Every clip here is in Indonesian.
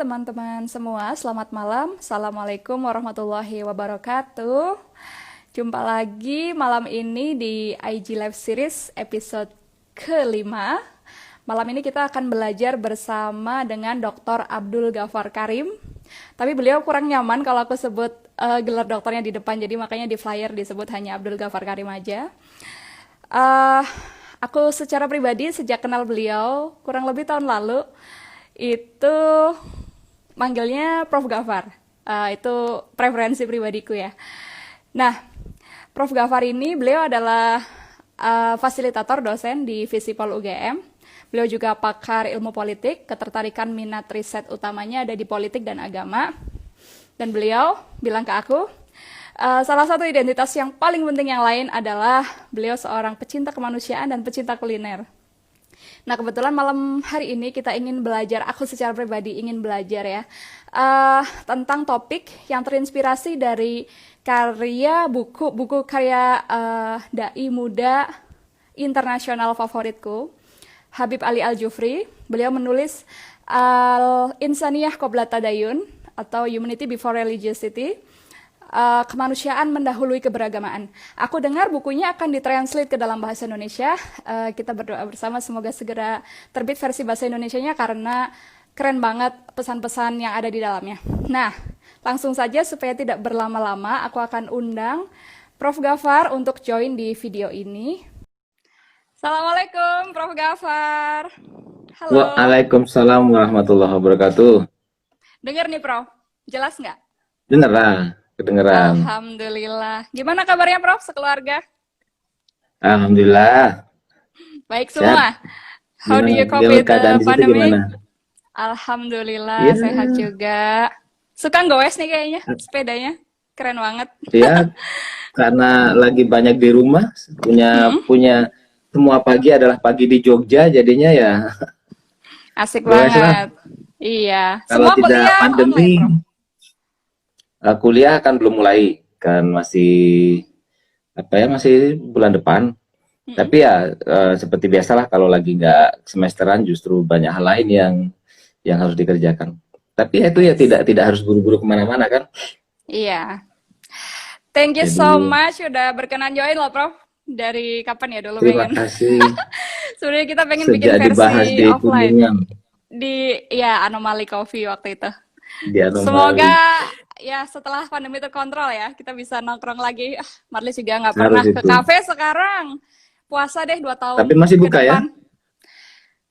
teman-teman semua, selamat malam. Assalamualaikum warahmatullahi wabarakatuh. Jumpa lagi malam ini di IG Live Series episode kelima. Malam ini kita akan belajar bersama dengan Dr. Abdul Ghaffar Karim. Tapi beliau kurang nyaman kalau aku sebut gelar dokternya di depan, jadi makanya di flyer disebut hanya Abdul Ghaffar Karim aja. Aku secara pribadi sejak kenal beliau kurang lebih tahun lalu itu manggilnya Prof. Ghaffar. Itu preferensi pribadiku ya. Nah, Prof. Ghaffar ini beliau adalah fasilitator dosen di Visipol UGM. Beliau juga pakar ilmu politik, ketertarikan minat riset utamanya ada di politik dan agama. Dan beliau bilang ke aku, salah satu identitas yang paling penting yang lain adalah beliau seorang pecinta kemanusiaan dan pecinta kuliner. Nah, kebetulan malam hari ini kita ingin belajar, aku secara pribadi ingin belajar ya, tentang topik yang terinspirasi dari buku karya dai muda internasional favoritku, Habib Ali Al-Jufri. Beliau menulis Al-Insaniyah Qobla Tadayun atau Humanity Before Religiosity. Kemanusiaan mendahului keberagamaan. Aku dengar bukunya akan ditranslate ke dalam bahasa Indonesia. Kita berdoa bersama semoga segera terbit versi bahasa Indonesianya karena keren banget pesan-pesan yang ada di dalamnya. Nah, langsung saja supaya tidak berlama-lama, aku akan undang Prof. Ghaffar untuk join di video ini. Assalamualaikum, Prof. Ghaffar. Halo. Waalaikumsalam warahmatullahi wabarakatuh. Dengar nih, Prof. Jelas nggak? Bener lah. Kedengeran. Alhamdulillah. Gimana kabarnya, Prof, sekeluarga? Alhamdulillah. Baik semua. How do you cope with the pandemic? Alhamdulillah, sehat juga. Suka goes nih kayaknya, sepedanya. Keren banget. Ya, karena lagi banyak di rumah, punya semua pagi adalah pagi di Jogja, jadinya ya. Asik banget. Lah. Iya. Kalau semua tidak pandemi. Kuliah kan belum mulai, kan masih masih bulan depan. Tapi ya seperti biasalah kalau lagi nggak semesteran justru banyak hal lain yang harus dikerjakan. Tapi itu ya tidak harus buru-buru kemana-mana kan? Iya. Thank you so much udah berkenan join loh, Prof. Dari kapan ya dulu terima kasih. Sebenarnya kita pengen bikin versi offline di Anomali Coffee waktu itu. Semoga ya setelah pandemi terkontrol ya kita bisa nongkrong lagi. Marlis juga nggak pernah ke kafe sekarang. Puasa deh 2 tahun. Tapi masih buka ya?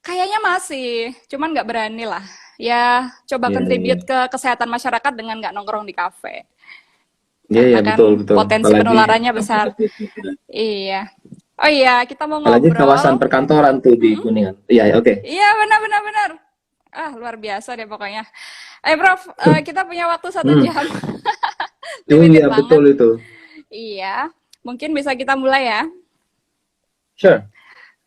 Kayaknya masih, cuman nggak berani lah. Ya coba contribute ke kesehatan masyarakat dengan nggak nongkrong di kafe. Iya betul. Potensi penularannya besar. Iya. Oh iya, kita mau ngobrol. Apalagi kawasan perkantoran tuh di Kuningan. Iya, oke. Iya, benar. Luar biasa deh pokoknya. Prof, kita punya waktu 1 jam. Iya, betul itu. Iya, mungkin bisa kita mulai ya. Sure.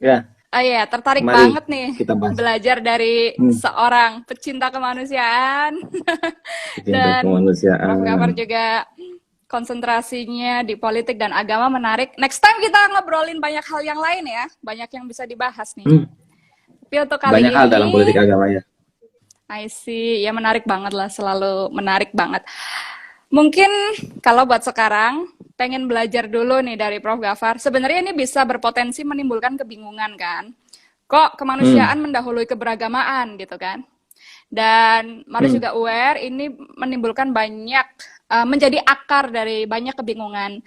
Ya. Iya, tertarik banget nih belajar dari seorang pecinta kemanusiaan. Dan Prof. Ghaffar juga konsentrasinya di politik dan agama menarik. Next time kita ngobrolin banyak hal yang lain ya, banyak yang bisa dibahas nih. Tapi untuk kali banyak hal dalam politik agama ya. I see, ya menarik banget lah, selalu menarik banget. Mungkin kalau buat sekarang, pengen belajar dulu nih dari Prof. Ghaffar. Sebenarnya ini bisa berpotensi menimbulkan kebingungan kan? Kok kemanusiaan mendahului keberagamaan gitu kan? Dan Marlis juga aware ini menimbulkan banyak, menjadi akar dari banyak kebingungan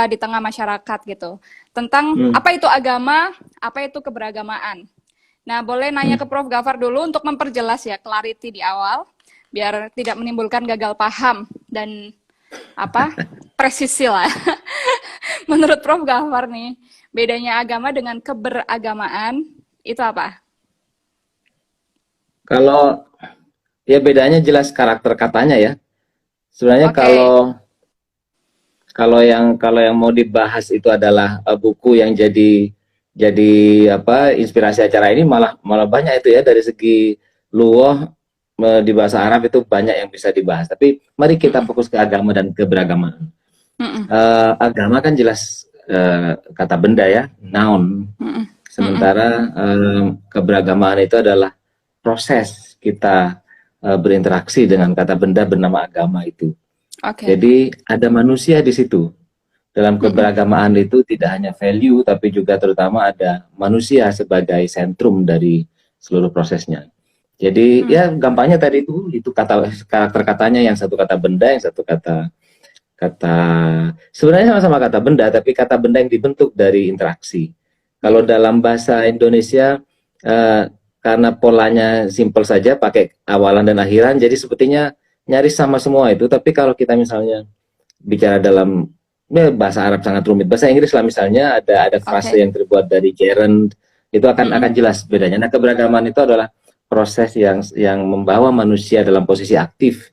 di tengah masyarakat gitu. Tentang apa itu agama, apa itu keberagamaan. Nah, boleh nanya ke Prof. Ghaffar dulu untuk memperjelas ya, clarity di awal, biar tidak menimbulkan gagal paham dan presisi lah. Menurut Prof. Ghaffar nih, bedanya agama dengan keberagamaan itu apa? Kalau ya bedanya jelas karakter katanya ya. Sebenarnya kalau yang mau dibahas itu adalah buku yang jadi inspirasi acara ini malah banyak itu ya, dari segi luwah di bahasa Arab itu banyak yang bisa dibahas. Tapi mari kita fokus ke agama dan keberagamaan. Agama kan jelas kata benda ya, noun. Sementara keberagamaan itu adalah proses kita berinteraksi dengan kata benda bernama agama itu. Oke. Jadi ada manusia di situ. Dalam Mm-mm. keberagamaan itu tidak hanya value, tapi juga terutama ada manusia sebagai sentrum dari seluruh prosesnya. Jadi ya gampangnya tadi itu kata karakter katanya, yang satu kata benda, yang satu kata kata sebenarnya sama-sama kata benda, tapi kata benda yang dibentuk dari interaksi. Kalau dalam bahasa Indonesia karena polanya simpel saja, pakai awalan dan akhiran, jadi sepertinya nyaris sama semua itu. Tapi kalau kita misalnya bicara dalam bahasa Arab sangat rumit, bahasa Inggris lah misalnya ada frase Oke. yang terbuat dari gerund, itu akan jelas bedanya. Nah, keberagaman itu adalah proses yang membawa manusia dalam posisi aktif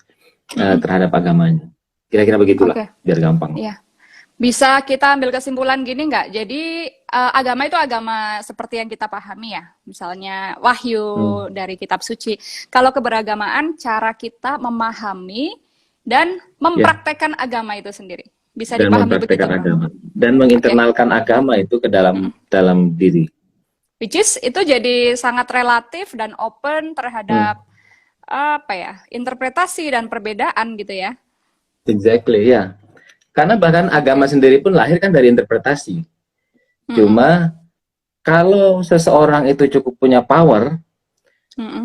terhadap agamanya. Kira-kira begitulah, Oke. biar gampang. Iya. Bisa kita ambil kesimpulan gini nggak? Jadi agama itu agama seperti yang kita pahami ya. Misalnya wahyu dari kitab suci. Kalau keberagamaan, cara kita memahami dan mempraktekkan agama itu sendiri. Bisa Dan dipahami begitu, mempraktekkan Bro? agama dan menginternalkan agama itu ke dalam diri. Which is itu jadi sangat relatif dan open terhadap apa ya, interpretasi dan perbedaan gitu ya. Exactly, ya. Karena bahkan agama sendiri pun lahir kan dari interpretasi. Cuma kalau seseorang itu cukup punya power,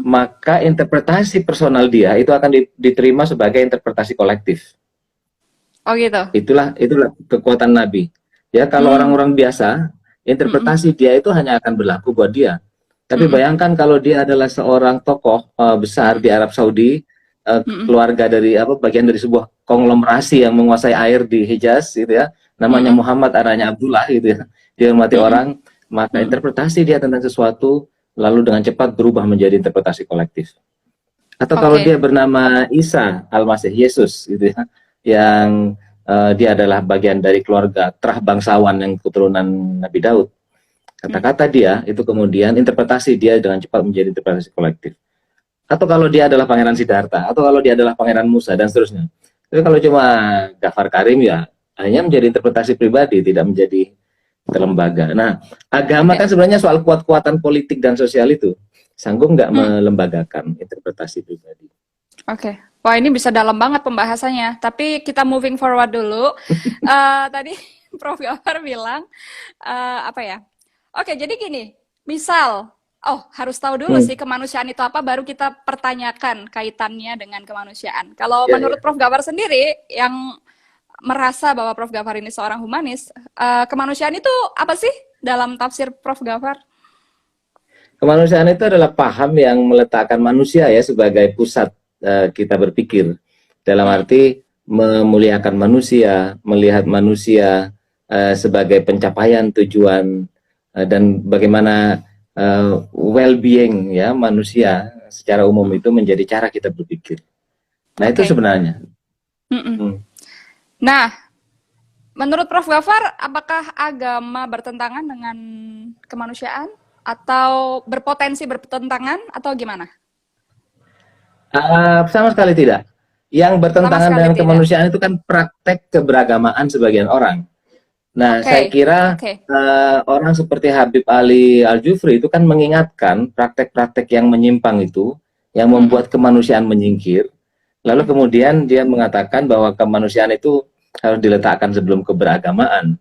maka interpretasi personal dia itu akan diterima sebagai interpretasi kolektif. Oh gitu. Itulah kekuatan Nabi. Ya, kalau orang-orang biasa, interpretasi dia itu hanya akan berlaku buat dia. Tapi bayangkan kalau dia adalah seorang tokoh besar di Arab Saudi, keluarga dari bagian dari sebuah konglomerasi yang menguasai air di Hijaz, gitu ya. Namanya Muhammad, anaknya Abdullah, gitu ya. Dihormati orang, maka interpretasi dia tentang sesuatu lalu dengan cepat berubah menjadi interpretasi kolektif. Atau kalau dia bernama Isa Al-Masih, Yesus, gitu ya, yang dia adalah bagian dari keluarga terah bangsawan yang keturunan Nabi Daud. Kata-kata dia itu kemudian interpretasi dia dengan cepat menjadi interpretasi kolektif. Atau kalau dia adalah Pangeran Siddhartha, atau kalau dia adalah Pangeran Musa dan seterusnya. Tapi kalau cuma Jafar Karim ya hanya menjadi interpretasi pribadi, tidak menjadi lembaga. Nah, agama kan sebenarnya soal kuat-kuatan politik dan sosial itu. Sanggup nggak melembagakan interpretasi pribadi? Oke. Wah, ini bisa dalam banget pembahasannya. Tapi kita moving forward dulu. Tadi Prof. Gafar bilang, apa ya? Oke, jadi gini. Misal, harus tahu dulu sih kemanusiaan itu apa, baru kita pertanyakan kaitannya dengan kemanusiaan. Kalau menurut Prof. Gafar sendiri, yang merasa bahwa Prof. Gafar ini seorang humanis, kemanusiaan itu apa sih dalam tafsir Prof. Gafar? Kemanusiaan itu adalah paham yang meletakkan manusia ya sebagai pusat kita berpikir. Dalam arti memuliakan manusia, melihat manusia sebagai pencapaian tujuan dan bagaimana well-being ya manusia secara umum itu menjadi cara kita berpikir. Nah, itu sebenarnya. Nah, menurut Prof. Gafar, apakah agama bertentangan dengan kemanusiaan atau berpotensi bertentangan atau gimana? Sama sekali tidak. Yang bertentangan dengan kemanusiaan itu kan praktek keberagamaan sebagian orang. Nah, saya kira orang seperti Habib Ali Al-Jufri itu kan mengingatkan praktek-praktek yang menyimpang itu, yang membuat kemanusiaan menyingkir. Lalu kemudian dia mengatakan bahwa kemanusiaan itu harus diletakkan sebelum keberagamaan.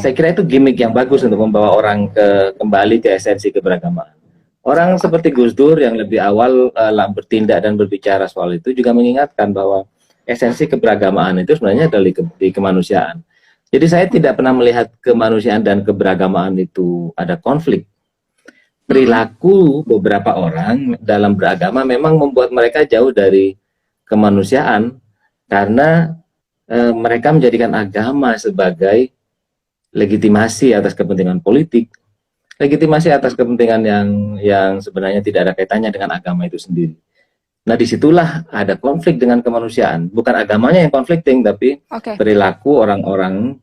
Saya kira itu gimmick yang bagus untuk membawa orang kembali ke esensi keberagamaan. Orang seperti Gus Dur yang lebih awal bertindak dan berbicara soal itu juga mengingatkan bahwa esensi keberagamaan itu sebenarnya adalah di kemanusiaan. Jadi saya tidak pernah melihat kemanusiaan dan keberagamaan itu ada konflik. Perilaku beberapa orang dalam beragama memang membuat mereka jauh dari kemanusiaan karena mereka menjadikan agama sebagai legitimasi atas kepentingan politik, legitimasi atas kepentingan yang sebenarnya tidak ada kaitannya dengan agama itu sendiri. Nah, disitulah ada konflik dengan kemanusiaan. Bukan agamanya yang konflikting, tapi perilaku orang-orang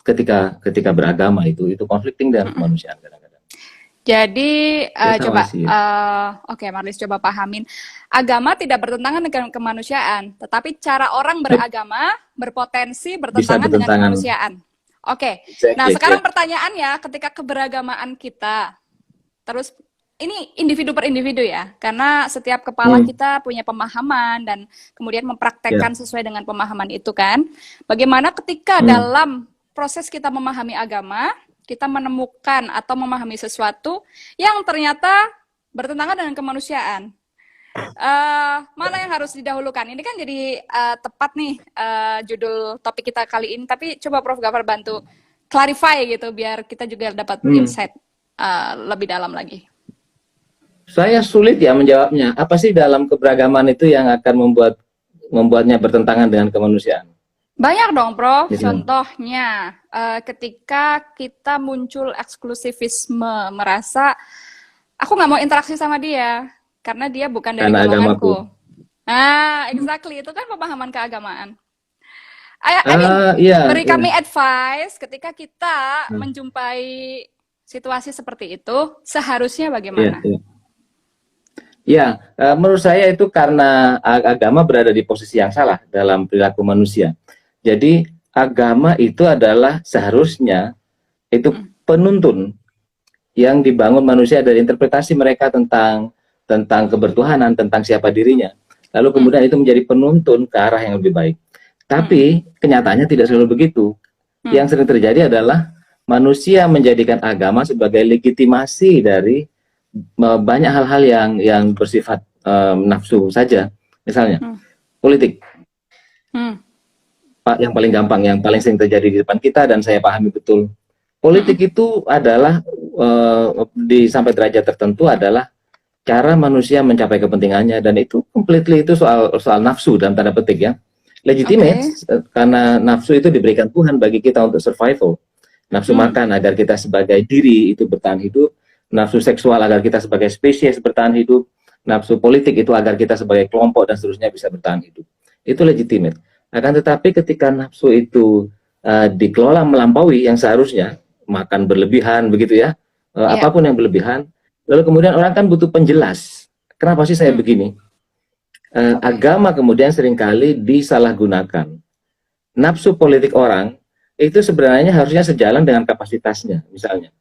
ketika beragama itu konflikting dengan kemanusiaan kadang-kadang. Jadi Marlis coba pahamin. Agama tidak bertentangan dengan kemanusiaan, tetapi cara orang beragama berpotensi bertentangan dengan kemanusiaan. Nah sekarang pertanyaannya, ketika keberagamaan kita terus ini individu per individu ya, karena setiap kepala kita punya pemahaman dan kemudian Ya. mempraktekkan sesuai dengan pemahaman itu kan. Bagaimana ketika Hmm. dalam proses kita memahami agama, kita menemukan atau memahami sesuatu yang ternyata bertentangan dengan kemanusiaan. Mana yang harus didahulukan? Ini kan jadi tepat nih judul topik kita kali ini, tapi coba Prof. Gafar bantu clarify gitu, biar kita juga dapat insight lebih dalam lagi. Saya sulit ya menjawabnya. Apa sih dalam keberagaman itu yang akan membuatnya bertentangan dengan kemanusiaan? Banyak dong, Prof. Gitu. Contohnya, ketika kita muncul eksklusivisme, merasa aku nggak mau interaksi sama dia karena dia bukan dari Karena agamaku. golonganku. Nah, exactly itu kan pemahaman keagamaan. I mean, Iya, beri iya. kami advice ketika kita menjumpai situasi seperti itu, seharusnya Iya, bagaimana? iya. Ya, menurut saya itu karena agama berada di posisi yang salah dalam perilaku manusia. Jadi agama itu adalah seharusnya itu penuntun yang dibangun manusia dari interpretasi mereka tentang kebertuhanan, tentang siapa dirinya. Lalu kemudian itu menjadi penuntun ke arah yang lebih baik. Tapi kenyataannya tidak selalu begitu. Yang sering terjadi adalah manusia menjadikan agama sebagai legitimasi dari banyak hal-hal yang bersifat nafsu saja. Misalnya politik, yang paling gampang, yang paling sering terjadi di depan kita dan saya pahami betul. Politik itu adalah sampai derajat tertentu adalah cara manusia mencapai kepentingannya, dan itu completely itu soal nafsu dalam tanda petik ya. Legitimate, karena nafsu itu diberikan Tuhan bagi kita untuk survival. Nafsu makan agar kita sebagai diri itu bertahan hidup, nafsu seksual agar kita sebagai spesies bertahan hidup, nafsu politik itu agar kita sebagai kelompok dan seterusnya bisa bertahan hidup. Itu legitimate. Akan tetapi ketika nafsu itu dikelola melampaui yang seharusnya, makan berlebihan begitu ya, apapun yang berlebihan, lalu kemudian orang kan butuh penjelas. Kenapa sih saya begini? Agama kemudian seringkali disalahgunakan. Nafsu politik orang itu sebenarnya harusnya sejalan dengan kapasitasnya. Misalnya,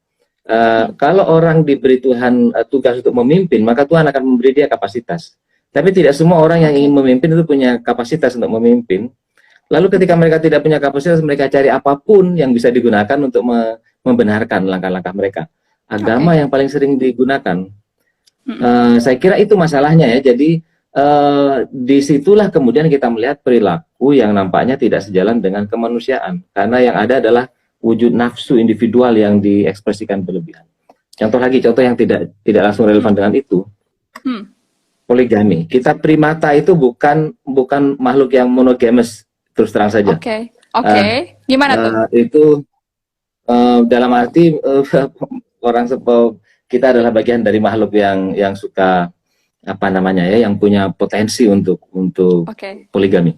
kalau orang diberi Tuhan tugas untuk memimpin, maka Tuhan akan memberi dia kapasitas. Tapi tidak semua orang yang ingin memimpin itu punya kapasitas untuk memimpin. Lalu ketika mereka tidak punya kapasitas, mereka cari apapun yang bisa digunakan untuk membenarkan langkah-langkah mereka. Agama yang paling sering digunakan. Saya kira itu masalahnya ya. Jadi disitulah kemudian kita melihat perilaku yang nampaknya tidak sejalan dengan kemanusiaan. Karena yang ada adalah wujud nafsu individual yang diekspresikan berlebihan. Contoh yang tidak langsung relevan dengan itu. Poligami. Kita primata itu bukan makhluk yang monogamus, terus terang saja. Gimana tuh? Itu dalam arti kita adalah bagian dari makhluk yang suka yang punya potensi untuk poligami.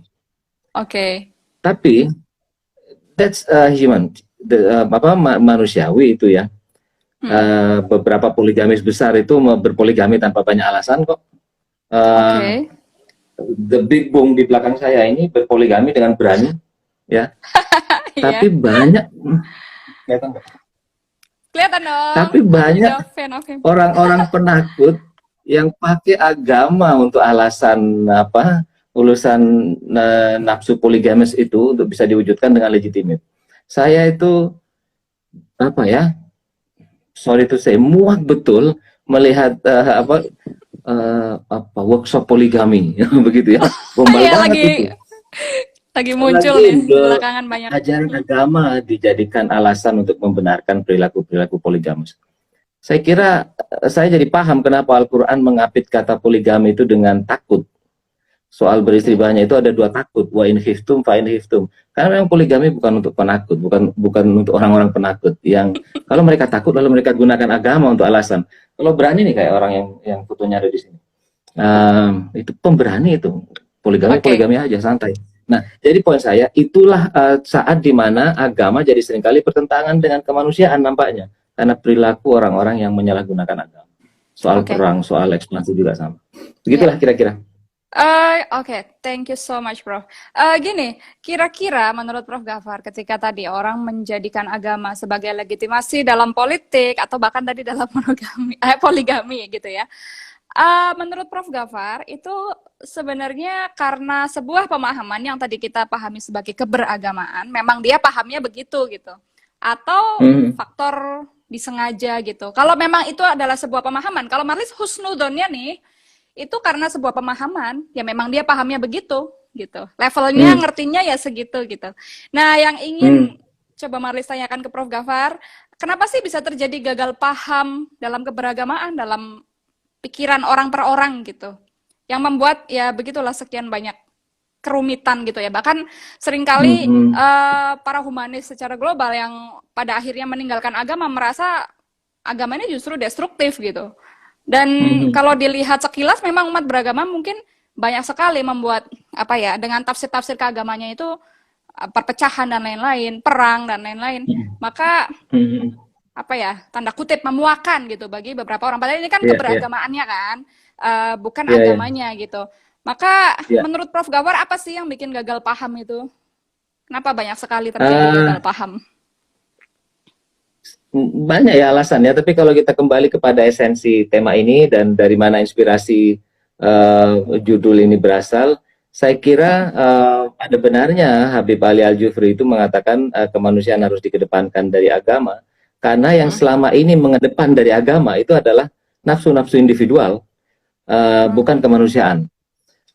Tapi that's human, manusiawi itu ya. Beberapa poligamis besar itu berpoligami tanpa banyak alasan kok. The Big Bang di belakang saya ini berpoligami dengan berani, ya. Tapi banyak, kelihatan dong. Tapi banyak orang-orang penakut yang pakai agama untuk alasan urusan nafsu poligamis itu untuk bisa diwujudkan dengan legitimate. Saya itu sorry to say, muak betul melihat workshop poligami begitu ya. Gombal banget itu. Lagi muncul nih belakangan banyak. Ajaran agama dijadikan alasan untuk membenarkan perilaku poligamis. Saya kira saya jadi paham kenapa Al-Quran mengapit kata poligami itu dengan takut. Soal beristri banyak itu ada dua takut, wa in khiftum fa in khiftum. Karena memang poligami bukan untuk penakut, bukan untuk orang-orang penakut yang kalau mereka takut lalu mereka gunakan agama untuk alasan. Kalau berani nih kayak orang yang fotonya ada di sini. Itu pemberani itu. Poligami aja santai. Nah, jadi poin saya itulah saat dimana agama jadi seringkali bertentangan dengan kemanusiaan nampaknya. Karena perilaku orang-orang yang menyalahgunakan agama. Soal perang, soal ekspansi juga sama. Begitulah kira-kira. Oke, thank you so much, Prof. Gini, kira-kira menurut Prof. Gafar, ketika tadi orang menjadikan agama sebagai legitimasi dalam politik atau bahkan tadi dalam monogami, poligami gitu ya, menurut Prof. Gafar itu sebenarnya karena sebuah pemahaman yang tadi kita pahami sebagai keberagamaan, memang dia pahamnya begitu gitu, atau Hmm, faktor disengaja gitu. Kalau memang itu adalah sebuah pemahaman, kalau Marlis husnudonnya nih itu karena sebuah pemahaman, ya memang dia pahamnya begitu, gitu. Levelnya, hmm, ngertinya ya segitu, gitu. Nah, yang hmm. ingin coba Marlis tanyakan ke Prof. Gafar, kenapa sih bisa terjadi gagal paham dalam keberagamaan, dalam pikiran orang per orang, gitu? Yang membuat, ya begitulah sekian banyak kerumitan gitu ya. Bahkan seringkali Hmm, para humanis secara global yang pada akhirnya meninggalkan agama merasa agama ini justru destruktif gitu. Dan hmm, kalau dilihat sekilas memang umat beragama mungkin banyak sekali membuat apa ya dengan tafsir-tafsir keagamanya itu perpecahan dan lain-lain, perang dan lain-lain. hmm, Maka hmm. apa ya tanda kutip memuakan gitu bagi beberapa orang. Padahal ini kan Iya, iya, keberagamaannya kan, bukan iya, iya, agamanya gitu. Maka iya. menurut Prof. Gawar apa sih yang bikin gagal paham itu? Kenapa banyak sekali terjadi gagal Ah, paham? banyak ya alasannya, tapi kalau kita kembali kepada esensi tema ini dan dari mana inspirasi judul ini berasal, saya kira ada benarnya Habib Ali Al-Jufri itu mengatakan kemanusiaan harus dikedepankan dari agama, karena yang selama ini mengedepan dari agama itu adalah nafsu-nafsu individual, bukan kemanusiaan.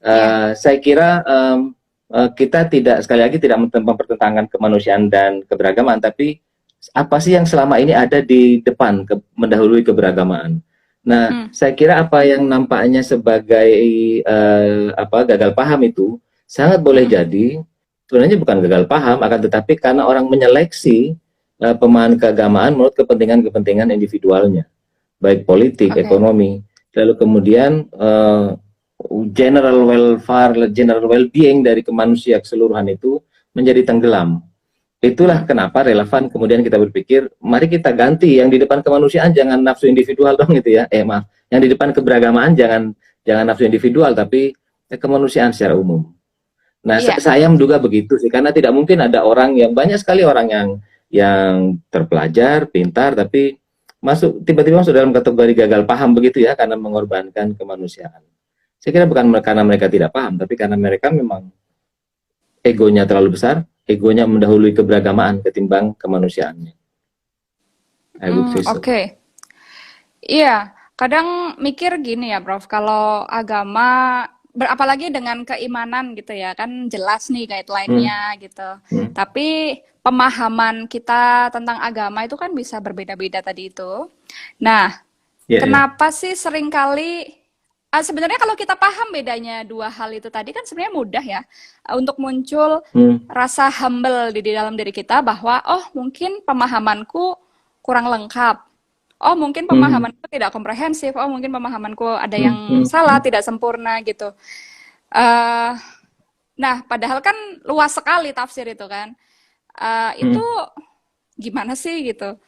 Iya, Saya kira kita tidak, sekali lagi tidak mempertentangkan kemanusiaan dan keberagaman, tapi apa sih yang selama ini ada di depan mendahului keberagamaan. Nah, hmm, saya kira apa yang nampaknya sebagai gagal paham itu sangat boleh hmm, jadi sebenarnya bukan gagal paham, akan tetapi karena orang menyeleksi pemahaman keagamaan menurut kepentingan-kepentingan individualnya, baik politik, oke, ekonomi, lalu kemudian general welfare, general well-being dari kemanusia keseluruhan itu menjadi tenggelam. Itulah hmm, kenapa relevan kemudian kita berpikir, mari kita ganti yang di depan kemanusiaan jangan nafsu individual dong gitu ya. Maaf, yang di depan keberagamaan jangan jangan nafsu individual tapi kemanusiaan secara umum. Nah, iya, saya menduga begitu sih, karena tidak mungkin ada orang yang banyak sekali orang yang terpelajar, pintar, tapi masuk tiba-tiba masuk dalam kategori gagal paham begitu ya, karena mengorbankan kemanusiaan. Saya kira bukan karena mereka tidak paham, tapi karena mereka memang egonya terlalu besar, egonya mendahului keberagamaan ketimbang kemanusiaannya. I would say so. oke. Iya, kadang mikir gini ya, Prof. Kalau agama, apalagi dengan keimanan gitu ya, kan jelas nih Hmm, guideline-nya gitu. hmm, Tapi pemahaman kita tentang agama itu kan bisa berbeda-beda tadi itu. Nah, ya, ya. kenapa sih seringkali sebenarnya kalau kita paham bedanya dua hal itu tadi kan sebenarnya mudah ya untuk muncul Hmm, rasa humble di dalam diri kita bahwa oh mungkin pemahamanku kurang lengkap. Oh mungkin hmm, pemahamanku tidak komprehensif. Oh mungkin pemahamanku ada hmm, yang hmm, salah, hmm, tidak sempurna gitu. Eh, nah padahal kan luas sekali tafsir itu kan. Itu hmm, gimana sih gitu?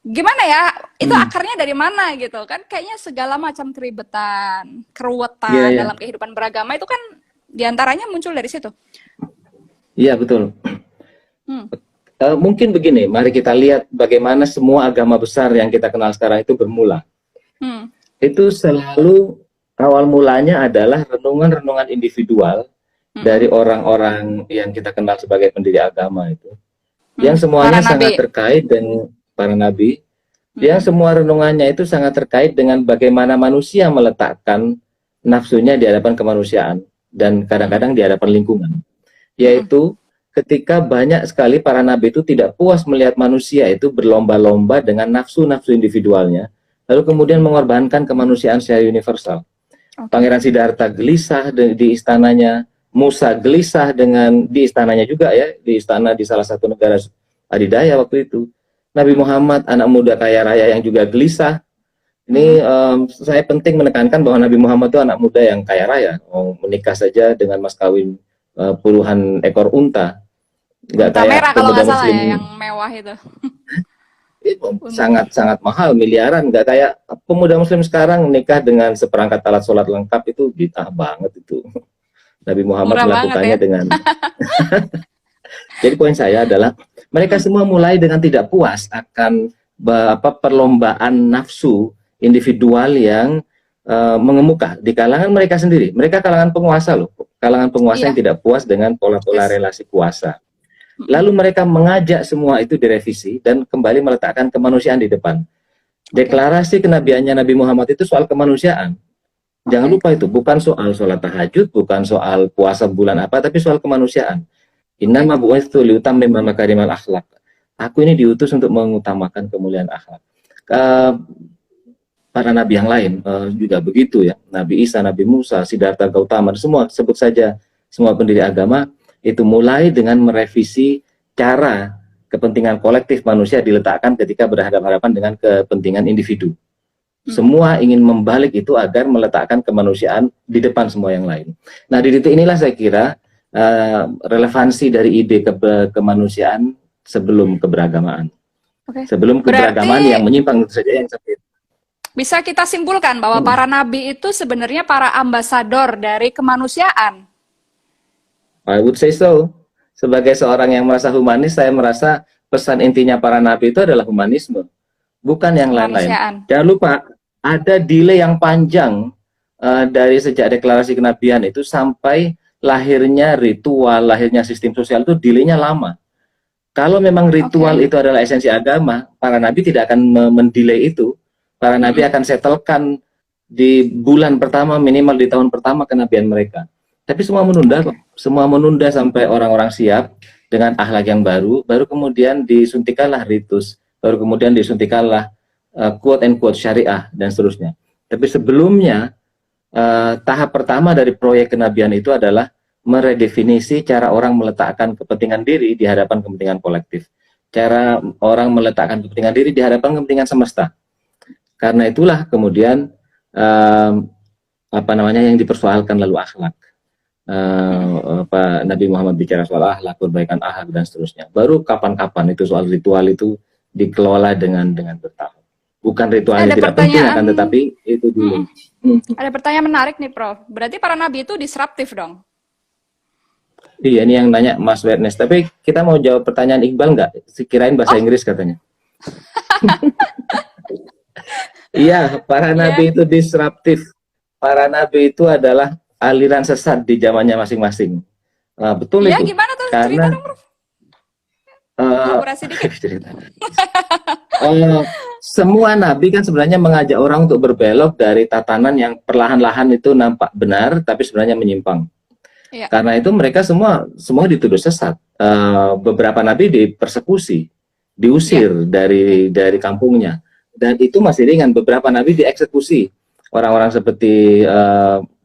Gimana ya, itu hmm. akarnya dari mana gitu kan kayaknya segala macam keribetan, Iya, keruwetan ya. dalam kehidupan beragama itu kan diantaranya muncul dari situ. Iya, betul. Hmm. Mungkin begini, mari kita lihat bagaimana semua agama besar yang kita kenal sekarang itu bermula. Hmm. Itu selalu awal mulanya adalah renungan-renungan individual dari Hmm. orang-orang yang kita kenal sebagai pendiri agama itu, Hmm. yang Para semuanya sangat nabi. terkait dengan para nabi, yang Hmm. semua renungannya itu sangat terkait dengan bagaimana manusia meletakkan nafsunya di hadapan kemanusiaan dan Hmm. kadang-kadang di hadapan lingkungan. Hmm. Yaitu ketika banyak sekali para nabi itu tidak puas melihat manusia itu berlomba-lomba dengan nafsu-nafsu individualnya, lalu kemudian mengorbankan kemanusiaan secara universal. Oke. Pangeran Siddhartha gelisah di istananya, Musa gelisah dengan di istananya juga ya, di istana di salah satu negara adidaya waktu itu. Nabi Hmm. Muhammad, anak muda kaya raya yang juga gelisah. Hmm. Ini saya penting menekankan bahwa Nabi Muhammad itu anak muda yang kaya raya, menikah saja dengan mas kawin puluhan ekor unta, nggak Unta kayak merah kalau pemuda nggak salah ya muslim. yang mewah itu. Untuk sangat-sangat mahal, miliaran. Nggak kayak pemuda muslim sekarang nikah dengan seperangkat alat sholat lengkap, itu bid'ah banget itu. Nabi Muhammad murah banget melakukannya ya. dengan. Jadi poin saya adalah mereka Mm, semua mulai dengan tidak puas akan perlombaan nafsu individual yang mengemuka di kalangan mereka sendiri. Mereka kalangan penguasa loh, kalangan penguasa yang iya, tidak puas dengan pola-pola yes. relasi kuasa. Mm-mm. Lalu mereka mengajak semua itu direvisi dan kembali meletakkan kemanusiaan di depan. Oke, Deklarasi kenabiannya Nabi Muhammad itu soal kemanusiaan. Jangan oke. lupa itu, bukan soal sholat tahajud, bukan soal puasa bulan apa, tapi soal kemanusiaan. Oke. Innama bu'itsu liutammima makarimal akhlak. Aku ini diutus untuk mengutamakan kemuliaan akhlak. Uh, para nabi yang lain juga begitu ya. Nabi Isa, Nabi Musa, Siddhartha Gautama, semua sebut saja semua pendiri agama itu mulai dengan merevisi cara kepentingan kolektif manusia diletakkan ketika berhadapan-hadapan dengan kepentingan individu. Mm, Semua ingin membalik itu agar meletakkan kemanusiaan di depan semua yang lain. Nah, di titik inilah saya kira relevansi dari ide kemanusiaan sebelum keberagamaan. oke. Sebelum Berarti keberagaman yang menyimpang itu saja yang sakit. bisa kita simpulkan bahwa para nabi itu sebenarnya para ambasador dari kemanusiaan. I would say so. Sebagai seorang yang merasa humanis, saya merasa pesan intinya para nabi itu adalah humanisme, bukan yang lain-lain. Kemanusiaan. Jangan lupa, ada delay yang panjang dari sejak deklarasi kenabian itu sampai lahirnya ritual, lahirnya sistem sosial itu delaynya lama. Kalau memang ritual Oke. itu adalah esensi agama, para nabi tidak akan mendelay itu. Para nabi Mm-mm. akan settlekan di bulan pertama, minimal di tahun pertama kenabian mereka. Tapi semua menunda kok. Oke. Semua menunda sampai orang-orang siap dengan akhlak yang baru kemudian disuntikanlah ritus, baru kemudian disuntikanlah quote and quote syariah dan seterusnya. Tapi sebelumnya tahap pertama dari proyek kenabian itu adalah meredefinisi cara orang meletakkan kepentingan diri di hadapan kepentingan kolektif. Cara orang meletakkan kepentingan diri di hadapan kepentingan semesta. Karena itulah kemudian yang dipersoalkan lalu akhlak. Nabi Muhammad bicara soal akhlak, perbaikan akhlak dan seterusnya. Baru kapan-kapan itu soal ritual itu dikelola dengan bertahap. Bukan ritualnya Ada tidak penting pertanyaan, akan tetapi itu dulu. ada pertanyaan menarik nih, Prof. Berarti para nabi itu disruptif dong? Iya, ini yang nanya Mas Wetnes. Tapi kita mau jawab pertanyaan Iqbal nggak? Kirain bahasa Oh, Inggris katanya. Iya, para iya. nabi itu disruptif. Para nabi itu adalah aliran sesat di zamannya masing-masing. Betul Iya, itu. gimana tuh? Cerita Karena dong, Prof. uh, Elaborasi dikit. uh, semua nabi kan sebenarnya mengajak orang untuk berbelok dari tatanan yang perlahan-lahan itu nampak benar, tapi sebenarnya menyimpang. Iya. Karena itu mereka semua dituduh sesat. Beberapa nabi dipersekusi, Iya. diusir dari kampungnya, dan itu masih ringan. Beberapa nabi dieksekusi. Orang-orang seperti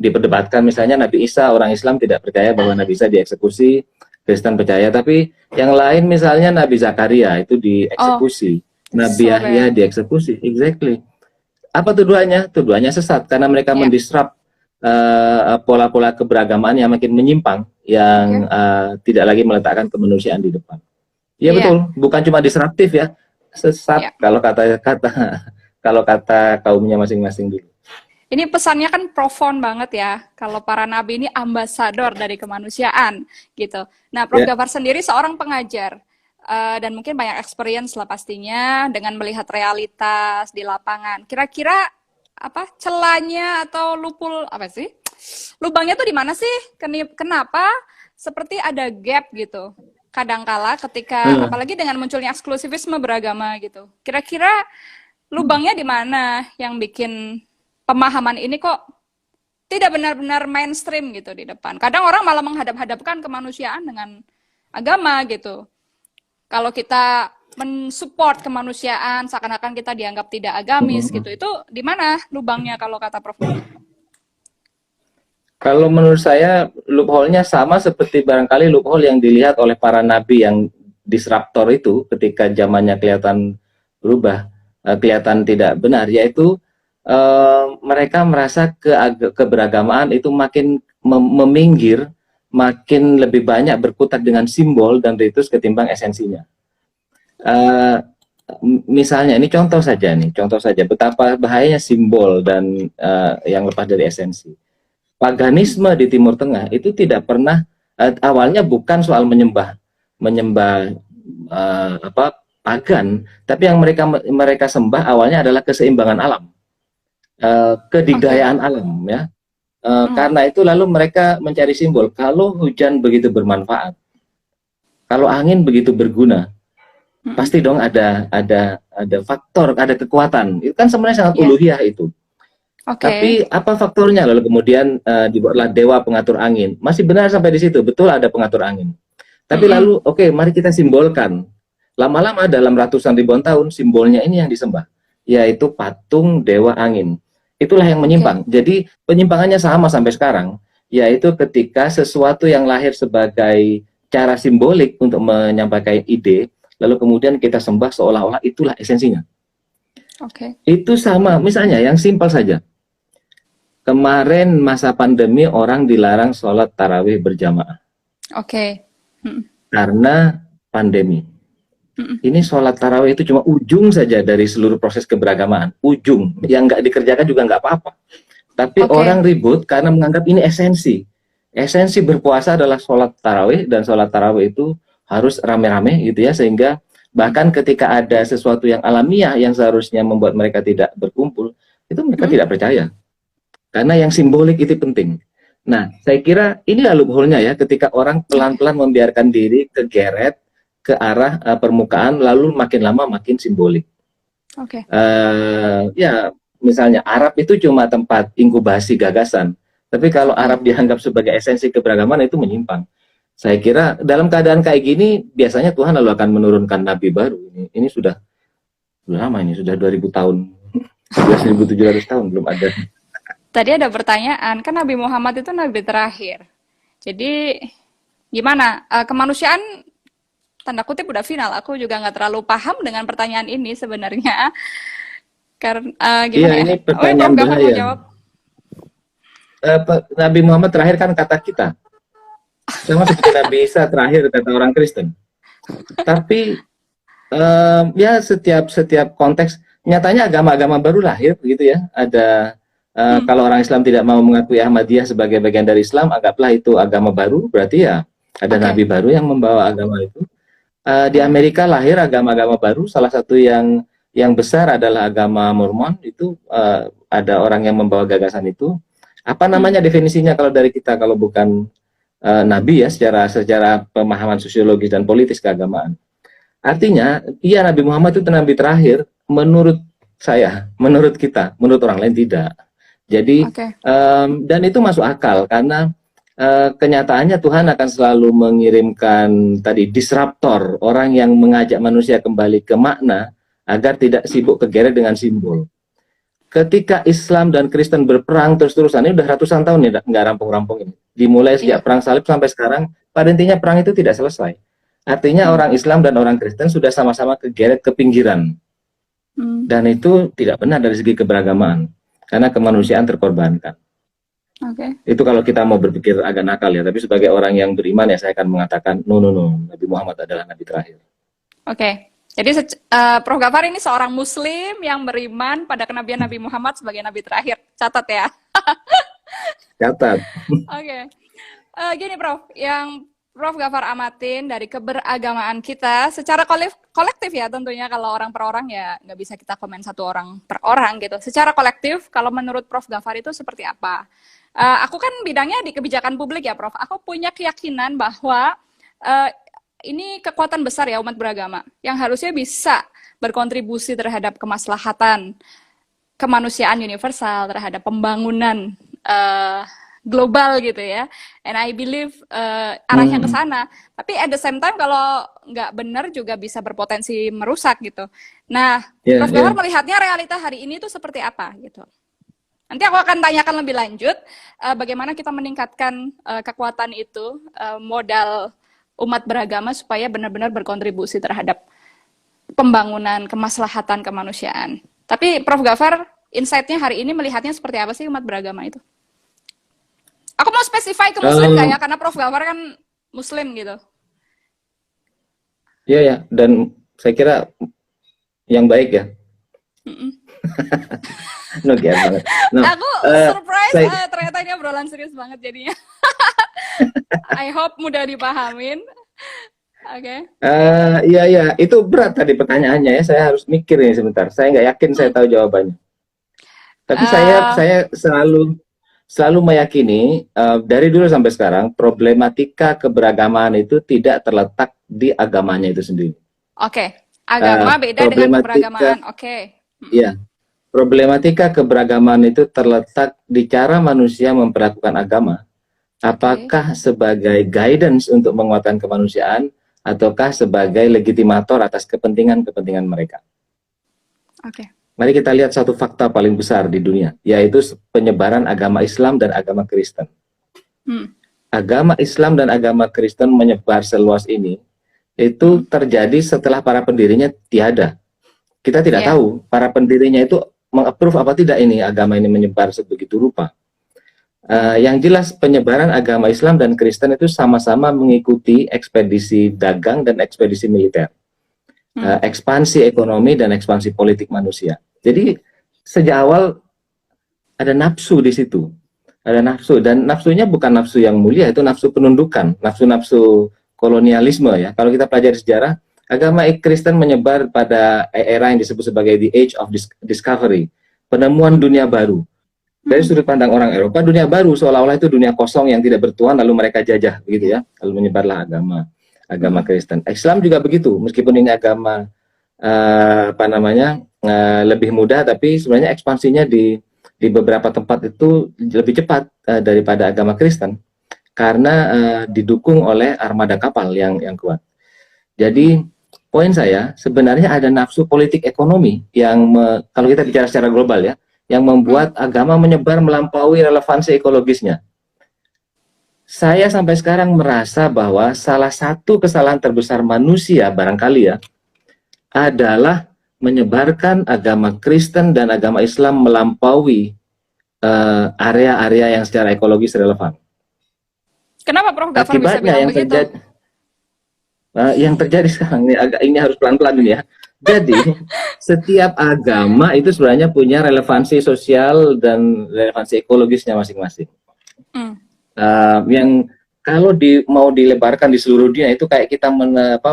diperdebatkan, misalnya Nabi Isa, orang Islam tidak percaya bahwa Nabi Isa dieksekusi, Kristen percaya. Tapi yang lain misalnya Nabi Zakaria itu Oh, dieksekusi, Nabi Yahya sore. dieksekusi. Exactly. Apa tuduhannya? Tuduhannya sesat karena mereka Iya. mendisrupt pola-pola keberagaman yang makin menyimpang, Oke. yang tidak lagi meletakkan kemanusiaan di depan. Iya Iya. betul, bukan cuma disruptif ya, Iya. sesat kalau kata kaumnya masing-masing dulu. Ini pesannya kan profound banget ya. Kalau para nabi ini ambasador dari kemanusiaan gitu. Nah, Prof. Ya, Gafar sendiri seorang pengajar dan mungkin banyak experience lah pastinya dengan melihat realitas di lapangan. Kira-kira apa celahnya atau lubangnya tuh di mana sih? Kenapa seperti ada gap gitu? Kadangkala ketika hmm. apalagi dengan munculnya eksklusivisme beragama gitu. Kira-kira lubangnya di mana yang bikin pemahaman ini kok tidak benar-benar mainstream gitu di depan. Kadang orang malah menghadap-hadapkan kemanusiaan dengan agama gitu. Kalau kita mensupport kemanusiaan seakan-akan kita dianggap tidak agamis gitu. Itu di mana lubangnya kalau kata Prof? Kalau menurut saya loophole-nya sama seperti barangkali loophole yang dilihat oleh para nabi yang disruptor itu ketika zamannya kelihatan berubah, kelihatan tidak benar, yaitu mereka merasa keberagamaan itu makin meminggir, makin lebih banyak berkutat dengan simbol dan ritus ketimbang esensinya. misalnya ini contoh saja betapa bahayanya simbol dan yang lepas dari esensi. Paganisme di Timur Tengah itu tidak pernah awalnya bukan soal menyembah menyembah apa pagan, tapi yang mereka mereka sembah awalnya adalah keseimbangan alam, Oke. kedigdayaan alam ya. Hmm. Karena itu lalu mereka mencari simbol. Kalau hujan begitu bermanfaat, kalau angin begitu berguna, Mm-mm. pasti dong ada faktor, ada kekuatan. Itu kan sebenarnya sangat Iya. uluhiyah itu. Oke. Tapi apa faktornya? Lalu kemudian dibuatlah dewa pengatur angin. Masih benar sampai di situ, betul ada pengatur angin. Tapi Mm-mm. lalu, oke, mari kita simbolkan. Lama-lama dalam ratusan ribuan tahun, simbolnya ini yang disembah, yaitu patung dewa angin. Itulah yang Oke. menyimpang. Jadi penyimpangannya sama sampai sekarang, yaitu ketika sesuatu yang lahir sebagai cara simbolik untuk menyampaikan ide, lalu kemudian kita sembah seolah-olah itulah esensinya. Oke. Itu sama, misalnya yang simpel saja. Kemarin masa pandemi orang dilarang sholat tarawih berjamaah Oke. Mm-mm. karena pandemi. Mm-mm. Ini sholat tarawih itu cuma ujung saja dari seluruh proses keberagamaan. Ujung. Yang nggak dikerjakan juga nggak apa-apa. Tapi orang Oke. ribut karena menganggap ini esensi. Esensi berpuasa adalah sholat tarawih, dan sholat tarawih itu harus rame-rame gitu ya, sehingga Mm. bahkan ketika ada sesuatu yang alamiah yang seharusnya membuat mereka tidak berkumpul, itu mereka Mm. tidak percaya. Karena yang simbolik itu penting. Nah, saya kira ini loophole-nya ya, ketika orang Oke. pelan-pelan membiarkan diri kegeret ke arah permukaan, lalu makin lama makin simbolik. Oke. Ya, misalnya Arab itu cuma tempat inkubasi gagasan, tapi kalau Mm. Arab dianggap sebagai esensi keberagaman itu menyimpang. Saya kira dalam keadaan kayak gini, biasanya Tuhan lalu akan menurunkan nabi baru. Ini sudah lama, ini sudah 2000 tahun, 11.700 tahun belum ada. Tadi ada pertanyaan, kan Nabi Muhammad itu nabi terakhir. Jadi gimana? Kemanusiaan tanda kutip udah final. Aku juga nggak terlalu paham dengan pertanyaan ini sebenarnya. Karena Iya, gimana ya? ini Oh ya, Prof pertanyaan Gafar mau bahaya. jawab? Nabi Muhammad terakhir kan kata kita, sama seperti Nabi Isa terakhir kata orang Kristen. Tapi ya setiap setiap konteks, nyatanya agama-agama baru lahir begitu ya. Ada Hmm. kalau orang Islam tidak mau mengakui Ahmadiyah sebagai bagian dari Islam, anggaplah itu agama baru, berarti ya ada nabi Oke. baru yang membawa agama itu. Di Hmm. Amerika lahir agama-agama baru, salah satu yang besar adalah agama Mormon. Itu ada orang yang membawa gagasan itu. Apa Hmm. namanya definisinya kalau dari kita, kalau bukan nabi ya, secara secara pemahaman sosiologis dan politis keagamaan. Artinya, iya, Nabi Muhammad itu nabi terakhir menurut saya, menurut kita, menurut orang lain tidak. Jadi Oke. dan itu masuk akal karena kenyataannya Tuhan akan selalu mengirimkan tadi disruptor, orang yang mengajak manusia kembali ke makna agar tidak Hmm. sibuk kegeret dengan simbol. Ketika Islam dan Kristen berperang terus-terusan, ini udah ratusan tahun nih nggak rampung-rampung ini. Dimulai sejak Iya. perang salib sampai sekarang, pada intinya perang itu tidak selesai. Artinya Hmm. orang Islam dan orang Kristen sudah sama-sama kegeret ke pinggiran. Hmm. Dan itu tidak benar dari segi keberagamaan. Karena kemanusiaan terkorbankan. Oke. Itu kalau kita mau berpikir agak nakal ya. Tapi sebagai orang yang beriman ya saya akan mengatakan, no, no, no. Nabi Muhammad adalah Nabi terakhir. Oke. Jadi Prof Gafar ini seorang Muslim yang beriman pada kenabian Nabi Muhammad sebagai nabi terakhir. Catat ya. Catat. Oke. Gini Prof, yang Prof Gafar amatin dari keberagamaan kita secara kolektif ya tentunya, kalau orang per orang ya nggak bisa kita komen satu orang per orang gitu. Secara kolektif, kalau menurut Prof Gafar itu seperti apa? Aku kan bidangnya di kebijakan publik ya Prof. Aku punya keyakinan bahwa uh, ini kekuatan besar ya umat beragama yang harusnya bisa berkontribusi terhadap kemaslahatan kemanusiaan universal, terhadap pembangunan uh, global gitu ya. And I believe arahnya ke Hmm. sana. Tapi at the same time kalau nggak benar juga bisa berpotensi merusak gitu. Nah, Ya, Prof Gawar ya. melihatnya realita hari ini itu seperti apa gitu. Nanti aku akan tanyakan lebih lanjut bagaimana kita meningkatkan kekuatan itu, modal umat beragama supaya benar-benar berkontribusi terhadap pembangunan kemaslahatan kemanusiaan. Tapi Prof Gafar, insight-nya hari ini melihatnya seperti apa sih umat beragama itu? Aku mau spesify ke Muslim nggak ya? Um, Karena Prof Gafar kan Muslim gitu. ya, ya. Dan saya kira yang baik ya. Mm-mm. No, GR banget. No, Aku surprise, saya ternyata ini obrolan serius banget jadinya. I hope mudah dipahamin. Oke. iya iya, itu berat tadi pertanyaannya ya. Saya harus mikir nih sebentar. Saya nggak yakin saya Hmm. tahu jawabannya. Tapi Eh, saya selalu meyakini dari dulu sampai sekarang problematika keberagaman itu tidak terletak di agamanya itu sendiri. oke. Agama beda dengan Problematika keberagaman. Oke. Mm-mm. ya, problematika keberagaman itu terletak di cara manusia memperlakukan agama. Oke. Apakah sebagai guidance untuk menguatkan kemanusiaan ataukah sebagai legitimator atas kepentingan-kepentingan mereka. Oke. Mari kita lihat satu fakta paling besar di dunia, yaitu penyebaran agama Islam dan agama Kristen. Hmm. Agama Islam dan agama Kristen menyebar seluas ini, itu Mm-mm. terjadi setelah para pendirinya tiada. Kita tidak Ya. tahu para pendirinya itu mengapprove apa tidak ini agama ini menyebar sebegitu rupa. Hmm. Yang jelas penyebaran agama Islam dan Kristen itu sama-sama mengikuti ekspedisi dagang dan ekspedisi militer, Hmm. ekspansi ekonomi dan ekspansi politik manusia. Jadi sejak awal ada nafsu di situ, ada nafsu dan nafsunya bukan nafsu yang mulia, itu nafsu penundukan, nafsu-nafsu kolonialisme ya. Kalau kita pelajari sejarah, agama Kristen menyebar pada era yang disebut sebagai the Age of Discovery, penemuan dunia baru. Dari Hmm. sudut pandang orang Eropa, dunia baru seolah-olah itu dunia kosong yang tidak bertuan, lalu mereka jajah, begitu ya. Lalu menyebarlah agama Hmm. Kristen. Islam juga begitu, meskipun ini agama lebih mudah, tapi sebenarnya ekspansinya di beberapa tempat itu lebih cepat daripada agama Kristen, karena didukung oleh armada kapal yang kuat. Jadi poin saya sebenarnya ada nafsu politik ekonomi yang kalau kita bicara secara global ya, yang Hmm. membuat agama menyebar melampaui relevansi ekologisnya. Saya sampai sekarang merasa bahwa salah satu kesalahan terbesar manusia barangkali ya adalah menyebarkan agama Kristen dan agama Islam melampaui area-area yang secara ekologis relevan. Kenapa Prof. Gafar bisa Akibatnya bilang begitu? yang terjadi sekarang ini harus pelan-pelan ini ya. Jadi setiap agama itu sebenarnya punya relevansi sosial dan relevansi ekologisnya masing-masing. Hmm. Yang kalau mau dilebarkan di seluruh dunia itu kayak kita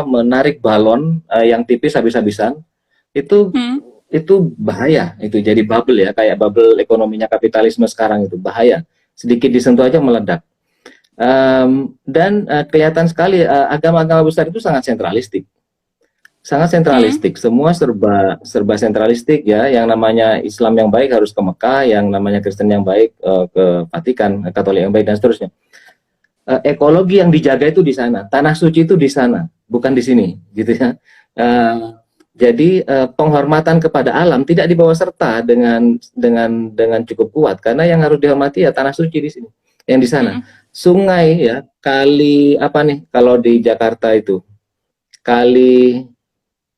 menarik balon yang tipis habis-habisan, itu Hmm. itu bahaya, itu jadi bubble ya, kayak bubble ekonominya kapitalisme sekarang itu bahaya, sedikit disentuh aja meledak. Dan kelihatan sekali agama-agama besar itu sangat Hmm. sentralistik, semua serba sentralistik ya. Yang namanya Islam yang baik harus ke Mekah, yang namanya Kristen yang baik ke Vatikan, Katolik yang baik dan seterusnya. Ekologi yang dijaga itu di sana, tanah suci itu di sana, bukan di sini, gitu ya. Jadi penghormatan kepada alam tidak dibawa serta dengan cukup kuat, karena yang harus dihormati ya tanah suci di sini, yang di sana. Hmm. Sungai ya, kali apa nih kalau di Jakarta itu, kali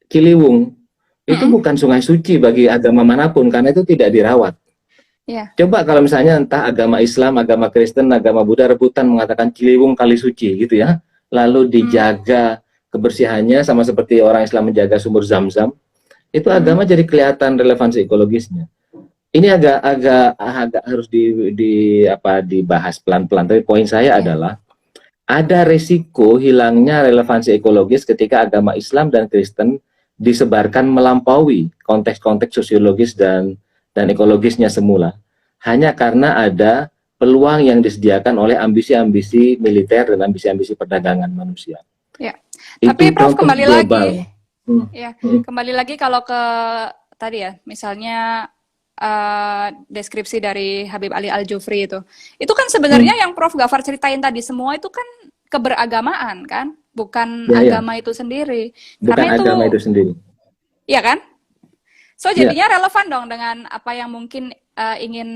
Ciliwung itu Hmm. bukan sungai suci bagi agama manapun karena itu tidak dirawat. Ya. Coba kalau misalnya entah agama Islam, agama Kristen, agama Buddha rebutan mengatakan Ciliwung kali suci gitu ya, lalu Hmm. dijaga kebersihannya sama seperti orang Islam menjaga sumur Zam-Zam, itu Hmm. agama jadi kelihatan relevansi ekologisnya. Ini agak harus dibahas pelan-pelan. Tapi poin saya Ya. adalah ada resiko hilangnya relevansi ekologis ketika agama Islam dan Kristen disebarkan melampaui konteks-konteks sosiologis dan ekologisnya semula, hanya karena ada peluang yang disediakan oleh ambisi-ambisi militer dan ambisi-ambisi perdagangan manusia. Ya. Tapi Itu Prof contoh kembali lagi. global. Hmm. Ya, Hmm. kembali lagi kalau ke tadi ya, misalnya deskripsi dari Habib Ali Al-Jufri itu kan sebenarnya Hmm. yang Prof Gafar ceritain tadi semua itu kan keberagamaan kan, bukan Ya, ya, agama itu sendiri. bukan Karena itu, agama itu sendiri. ya kan? So Ya. jadinya relevan dong dengan apa yang mungkin ingin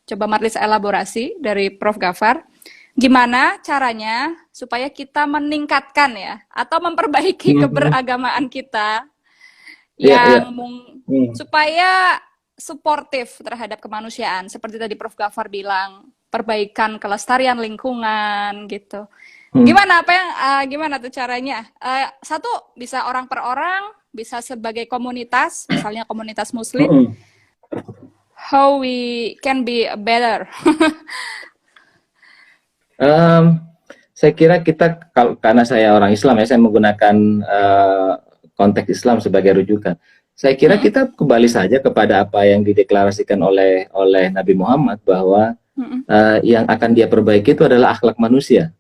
coba Marlis elaborasi dari Prof Gafar. Gimana caranya supaya kita meningkatkan ya atau memperbaiki Hmm. keberagamaan kita Ya, ya. yang Hmm. supaya suportif terhadap kemanusiaan seperti tadi Prof Gafar bilang, perbaikan kelestarian lingkungan gitu. Hmm. Gimana tuh caranya? Satu bisa orang per orang, bisa sebagai komunitas, misalnya komunitas Muslim, Mm-mm. how we can be better. Em, saya kira kita karena saya orang Islam ya, saya menggunakan konteks Islam sebagai rujukan. Saya kira Mm-mm, kita kembali saja kepada apa yang dideklarasikan oleh Nabi Muhammad bahwa mm-mm, yang akan dia perbaiki itu adalah akhlak manusia.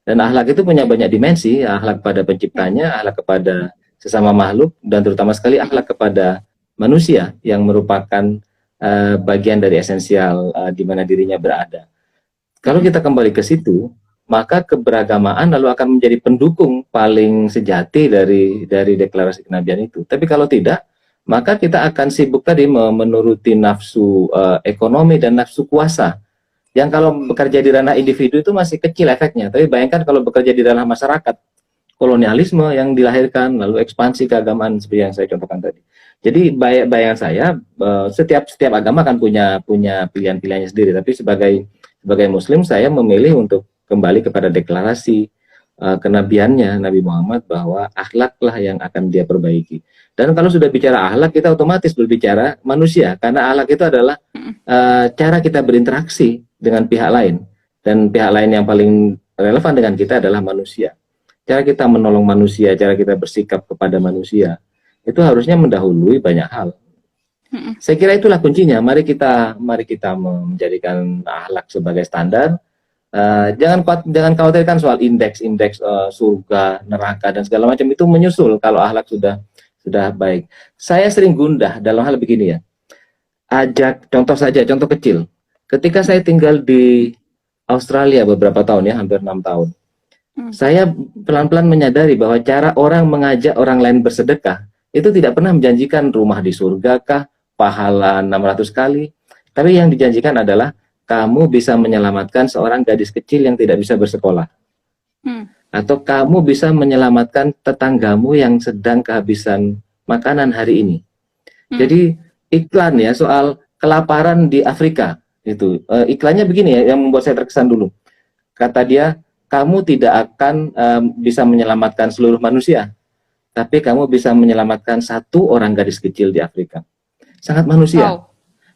Dan akhlak itu punya banyak dimensi, akhlak pada ya, penciptanya, akhlak kepada sesama makhluk, dan terutama sekali mm-mm, akhlak kepada manusia yang merupakan bagian dari esensial di mana dirinya berada. Kalau mm-mm, kita kembali ke situ, maka keberagamaan lalu akan menjadi pendukung paling sejati dari deklarasi kenabian itu. Tapi kalau tidak, maka kita akan sibuk tadi menuruti nafsu ekonomi dan nafsu kuasa. Yang kalau bekerja di ranah individu itu masih kecil efeknya. Tapi bayangkan kalau bekerja di ranah masyarakat, kolonialisme yang dilahirkan, lalu ekspansi keagamaan seperti yang saya contohkan tadi. Jadi bayangan saya setiap agama kan punya pilihan-pilihannya sendiri. Tapi sebagai Muslim saya memilih untuk kembali kepada deklarasi kenabiannya Nabi Muhammad bahwa akhlaklah yang akan dia perbaiki. Dan kalau sudah bicara akhlak kita otomatis berbicara manusia karena akhlak itu adalah mm-mm. cara kita berinteraksi dengan pihak lain dan pihak lain yang paling relevan dengan kita adalah manusia. Cara kita menolong manusia, cara kita bersikap kepada manusia itu harusnya mendahului banyak hal. Mm-mm. Saya kira itulah kuncinya. Mari kita menjadikan akhlak sebagai standar. Jangan khawatirkan soal indeks surga, neraka dan segala macam itu menyusul kalau akhlak sudah baik. Saya sering gundah dalam hal begini ya. Contoh saja, contoh kecil. Ketika saya tinggal di Australia beberapa tahun ya, hampir 6 tahun. Mm. Saya pelan-pelan menyadari bahwa cara orang mengajak orang lain bersedekah itu tidak pernah menjanjikan rumah di surga kah, pahala 600 kali. Tapi yang dijanjikan adalah kamu bisa menyelamatkan seorang gadis kecil yang tidak bisa bersekolah. Mm. Atau kamu bisa menyelamatkan tetanggamu yang sedang kehabisan makanan hari ini. Mm. Jadi iklan ya soal kelaparan di Afrika itu. Iklannya begini ya yang membuat saya terkesan dulu. Kata dia, kamu tidak akan bisa menyelamatkan seluruh manusia, tapi kamu bisa menyelamatkan satu orang gadis kecil di Afrika. Sangat manusia. Wow.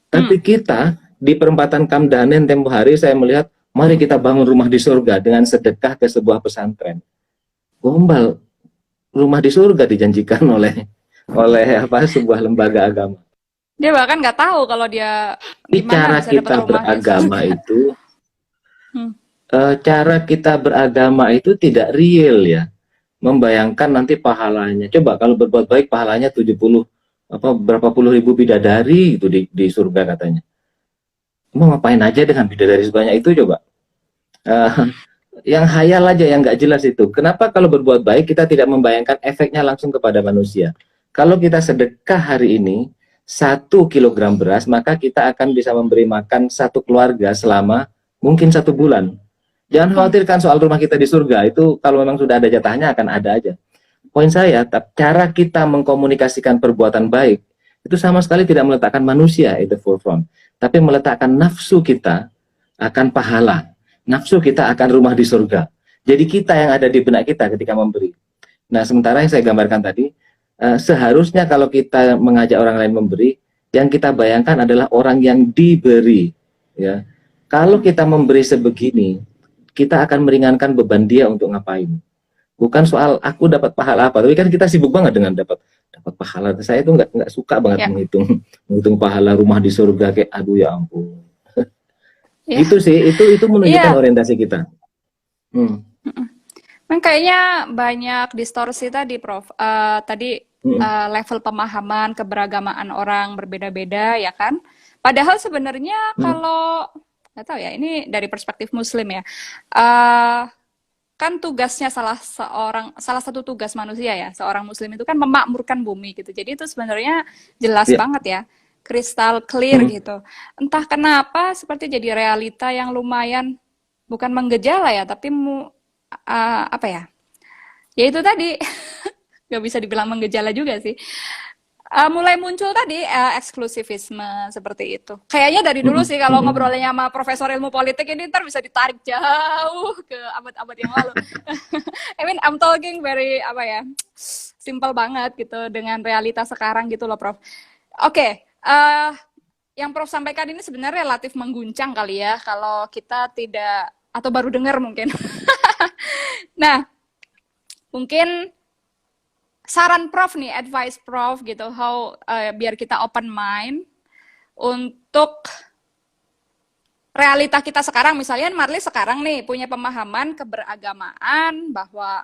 Tapi kita di perempatan Kamdanen tempo hari saya melihat, mari kita bangun rumah di surga dengan sedekah ke sebuah pesantren. Gombal, rumah di surga dijanjikan oleh sebuah lembaga agama. Dia bahkan nggak tahu kalau dia Tapi gimana cara bisa dapat kita rumah. beragama itu, Hmm. cara kita beragama itu tidak real ya. Membayangkan nanti pahalanya. Coba kalau berbuat baik pahalanya 70 berapa puluh ribu bidadari itu di surga katanya. Mau ngapain aja dengan bidadari sebanyak itu coba? Yang hayal aja yang nggak jelas itu. Kenapa kalau berbuat baik kita tidak membayangkan efeknya langsung kepada manusia? Kalau kita sedekah hari ini 1 kilogram beras, maka kita akan bisa memberi makan satu keluarga selama mungkin 1 bulan. Jangan khawatirkan soal rumah kita di surga, itu kalau memang sudah ada jatahnya akan ada aja. Poin saya, cara kita mengkomunikasikan perbuatan baik, itu sama sekali tidak meletakkan manusia itu forefront, tapi meletakkan nafsu kita akan pahala, nafsu kita akan rumah di surga. Jadi kita yang ada di benak kita ketika memberi. Nah, sementara yang saya gambarkan tadi, seharusnya kalau kita mengajak orang lain memberi, yang kita bayangkan adalah orang yang diberi. Ya, kalau kita memberi sebegini, kita akan meringankan beban dia untuk ngapain. Bukan soal aku dapat pahala apa, tapi kan kita sibuk banget dengan dapat pahala. Saya itu nggak suka banget menghitung pahala rumah di surga kayak aduh ya ampun. Itu sih, itu menunjukkan orientasi kita. Kayaknya banyak distorsi tadi, Prof. Level pemahaman keberagamaan orang berbeda-beda, ya kan? Padahal sebenarnya kalau nggak tahu ya, ini dari perspektif Muslim ya. Kan tugasnya salah satu tugas manusia ya, seorang Muslim itu kan memakmurkan bumi gitu. Jadi itu sebenarnya jelas banget ya, kristal clear gitu. Entah kenapa seperti jadi realita yang lumayan bukan menggejala ya, tapi apa ya? Ya itu tadi nggak bisa dibilang menggejala juga sih. Mulai muncul tadi eksklusivisme seperti itu. Kayaknya dari dulu sih kalau ngobrolnya sama profesor ilmu politik ini ntar bisa ditarik jauh ke abad-abad yang lalu. I mean I'm talking very Simple banget gitu dengan realitas sekarang gitu loh, Prof. Oke, yang Prof sampaikan ini sebenarnya relatif mengguncang kali ya kalau kita tidak atau baru dengar mungkin. Nah, mungkin saran Prof nih, advice Prof gitu, how biar kita open mind untuk realita kita sekarang. Misalnya Marlis sekarang nih punya pemahaman keberagamaan bahwa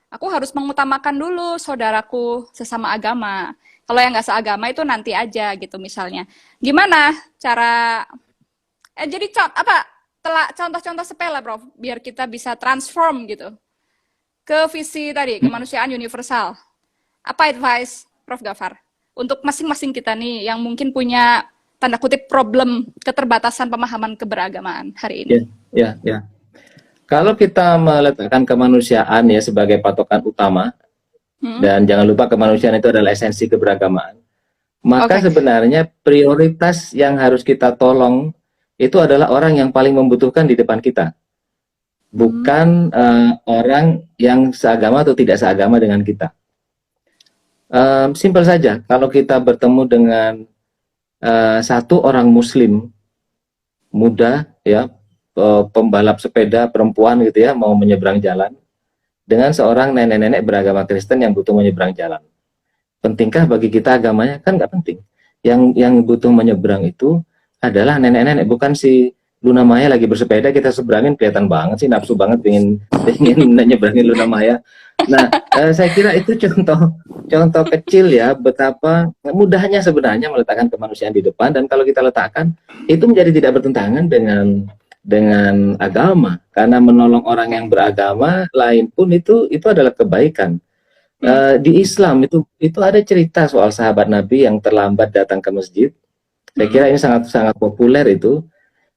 aku harus mengutamakan dulu saudaraku sesama agama. Kalau yang nggak seagama itu nanti aja gitu misalnya. Gimana cara jadi contoh-contoh sepele, Prof, biar kita bisa transform gitu ke visi tadi kemanusiaan universal. Apa advice Prof Gafar untuk masing-masing kita nih yang mungkin punya tanda kutip problem keterbatasan pemahaman keberagamaan hari ini? Ya. Kalau kita meletakkan kemanusiaan ya sebagai patokan utama, dan jangan lupa kemanusiaan itu adalah esensi keberagamaan, maka sebenarnya prioritas yang harus kita tolong itu adalah orang yang paling membutuhkan di depan kita, bukan orang yang seagama atau tidak seagama dengan kita. Simpel saja, kalau kita bertemu dengan satu orang muslim muda ya, pembalap sepeda perempuan gitu ya, mau menyeberang jalan, dengan seorang nenek-nenek beragama Kristen yang butuh menyeberang jalan, pentingkah bagi kita agamanya? Kan nggak penting. Yang butuh menyeberang itu adalah nenek-nenek, bukan si Luna Maya lagi bersepeda kita seberangin, kelihatan banget sih nafsu banget pengen nyeberangin Luna Maya. Nah, saya kira itu contoh kecil ya betapa mudahnya sebenarnya meletakkan kemanusiaan di depan, dan kalau kita letakkan itu menjadi tidak bertentangan dengan agama, karena menolong orang yang beragama lain pun itu adalah kebaikan. Di Islam itu ada cerita soal sahabat Nabi yang terlambat datang ke masjid. Saya kira ini sangat populer itu,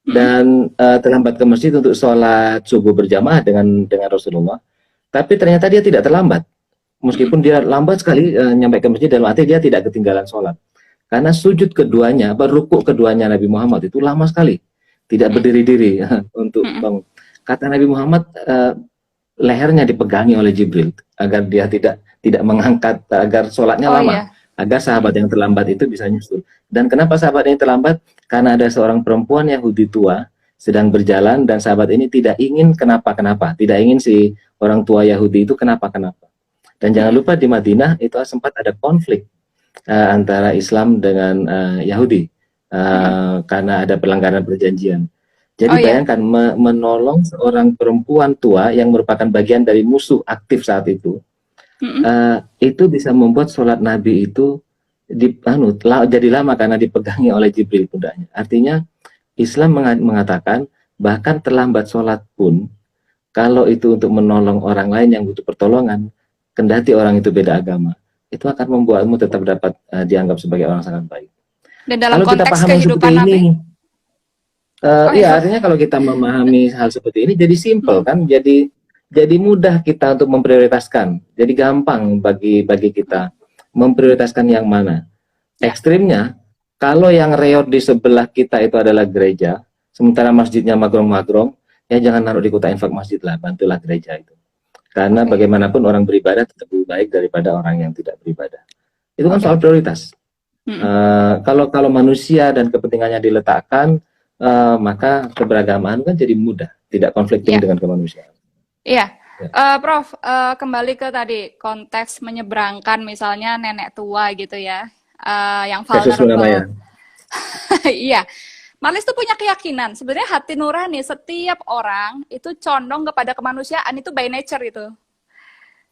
dan terlambat ke masjid untuk sholat subuh berjamaah dengan Rasulullah. Tapi ternyata dia tidak terlambat, meskipun dia lambat sekali nyampe ke masjid, dalam arti dia tidak ketinggalan sholat, karena sujud keduanya, rukuk keduanya Nabi Muhammad itu lama sekali, tidak berdiri-diri untuk bangun. Kata Nabi Muhammad, lehernya dipegangi oleh Jibril agar dia tidak mengangkat, agar sholatnya lama, agar sahabat yang terlambat itu bisa nyusul. Dan kenapa sahabat ini terlambat? Karena ada seorang perempuan Yahudi tua sedang berjalan, dan sahabat ini tidak ingin kenapa-kenapa, tidak ingin si orang tua Yahudi itu kenapa-kenapa. Dan jangan lupa di Madinah itu sempat ada konflik antara Islam dengan Yahudi karena ada pelanggaran perjanjian. Jadi bayangkan menolong seorang perempuan tua yang merupakan bagian dari musuh aktif saat itu, itu bisa membuat sholat Nabi itu jadi lama karena dipegangi oleh Jibril pundaknya. Artinya Islam mengatakan bahkan terlambat sholat pun, kalau itu untuk menolong orang lain yang butuh pertolongan, kendati orang itu beda agama, itu akan membuatmu tetap dapat dianggap sebagai orang sangat baik. Dan dalam kalau konteks kita paham kehidupan seperti ini, artinya kalau kita memahami hal seperti ini jadi simple kan, jadi mudah kita untuk memprioritaskan, jadi gampang bagi kita memprioritaskan yang mana. Ekstrimnya, kalau yang reot di sebelah kita itu adalah gereja, sementara masjidnya magrong-magrong, ya jangan naruh di kota infak masjid lah, bantulah gereja itu. Karena bagaimanapun orang beribadah tetap lebih baik daripada orang yang tidak beribadah. Itu kan soal prioritas. Kalau manusia dan kepentingannya diletakkan, maka keberagamaan kan jadi mudah, tidak konflikting dengan kemanusiaan. Iya, Prof, kembali ke tadi konteks menyeberangkan misalnya nenek tua gitu ya, yang vulnerable. Iya, Marlis tuh punya keyakinan sebenarnya hati nurani setiap orang itu condong kepada kemanusiaan, itu by nature itu.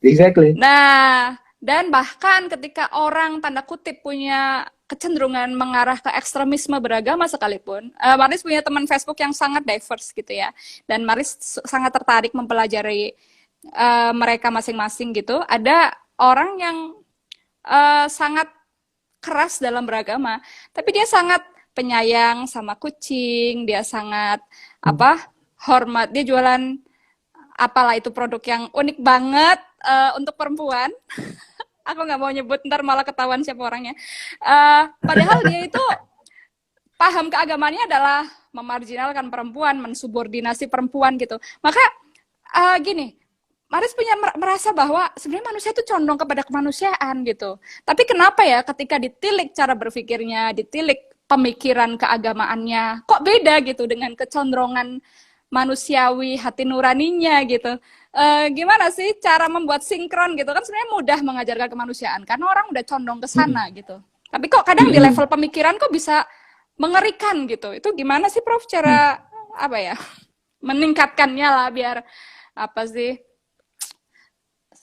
Exactly. Nah, dan bahkan ketika orang tanda kutip punya kecenderungan mengarah ke ekstremisme beragama sekalipun, Marlis punya teman Facebook yang sangat diverse gitu ya, dan Marlis sangat tertarik mempelajari mereka masing-masing gitu. Ada orang yang sangat keras dalam beragama, tapi dia sangat penyayang sama kucing, dia sangat hormat, dia jualan apalah itu produk yang unik banget untuk perempuan. Aku nggak mau nyebut, ntar malah ketahuan siapa orangnya. Padahal dia itu paham keagamaannya adalah memarginalkan perempuan, mensubordinasi perempuan gitu. Maka gini, Maris punya merasa bahwa sebenarnya manusia itu condong kepada kemanusiaan gitu. Tapi kenapa ya ketika ditilik cara berpikirnya, ditilik pemikiran keagamaannya, kok beda gitu dengan kecondrongan manusiawi hati nuraninya gitu. Gimana sih cara membuat sinkron gitu kan sebenarnya mudah mengajarkan kemanusiaan karena orang udah condong ke sana gitu. Tapi kok kadang di level pemikiran kok bisa mengerikan gitu. Itu gimana sih Prof cara apa ya? Meningkatkannya lah biar apa sih?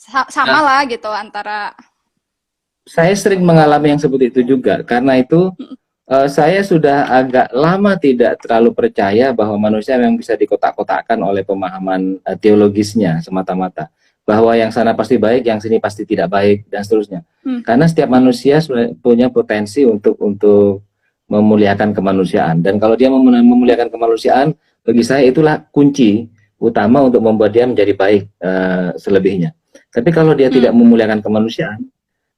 Sama lah gitu antara Saya sering mengalami yang seperti itu juga. Karena itu saya sudah agak lama tidak terlalu percaya bahwa manusia memang bisa dikotak-kotakkan oleh pemahaman teologisnya semata-mata. Bahwa yang sana pasti baik, yang sini pasti tidak baik, dan seterusnya. Karena setiap manusia punya potensi untuk memuliakan kemanusiaan. Dan kalau dia memuliakan kemanusiaan, bagi saya itulah kunci utama untuk membuat dia menjadi baik selebihnya. Tapi kalau dia tidak memuliakan kemanusiaan,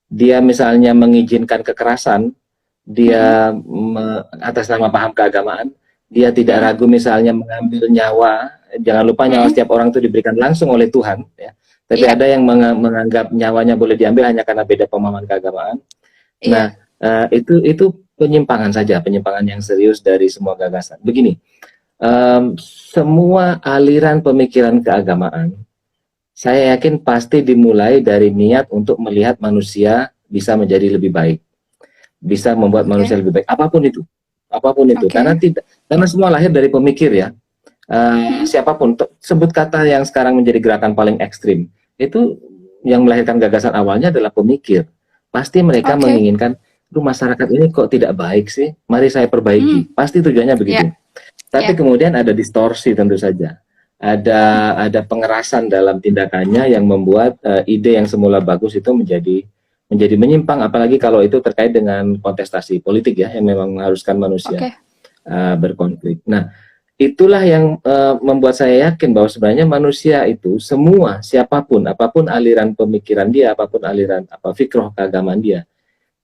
dia misalnya mengizinkan kekerasan, dia atas nama paham keagamaan, dia tidak ragu misalnya mengambil nyawa. Jangan lupa nyawa setiap orang itu diberikan langsung oleh Tuhan, ya. Tapi ada yang menganggap nyawanya boleh diambil hanya karena beda pemahaman keagamaan. Nah, itu penyimpangan saja, penyimpangan yang serius dari semua gagasan. Begini, semua aliran pemikiran keagamaan, saya yakin pasti dimulai dari niat untuk melihat manusia bisa menjadi lebih baik, bisa membuat manusia lebih baik, apapun itu, karena semua lahir dari pemikir, ya. Siapapun, sebut kata yang sekarang menjadi gerakan paling ekstrim, itu yang melahirkan gagasan awalnya adalah pemikir. Pasti mereka menginginkan, masyarakat ini kok tidak baik sih, mari saya perbaiki. Pasti tujuannya begitu. Tapi kemudian ada distorsi tentu saja. Ada pengerasan dalam tindakannya yang membuat ide yang semula bagus itu menjadi menyimpang, apalagi kalau itu terkait dengan kontestasi politik, ya, yang memang mengharuskan manusia berkonflik. Nah, itulah yang membuat saya yakin bahwa sebenarnya manusia itu semua, siapapun, apapun aliran pemikiran dia, apapun aliran fikroh keagamaan dia,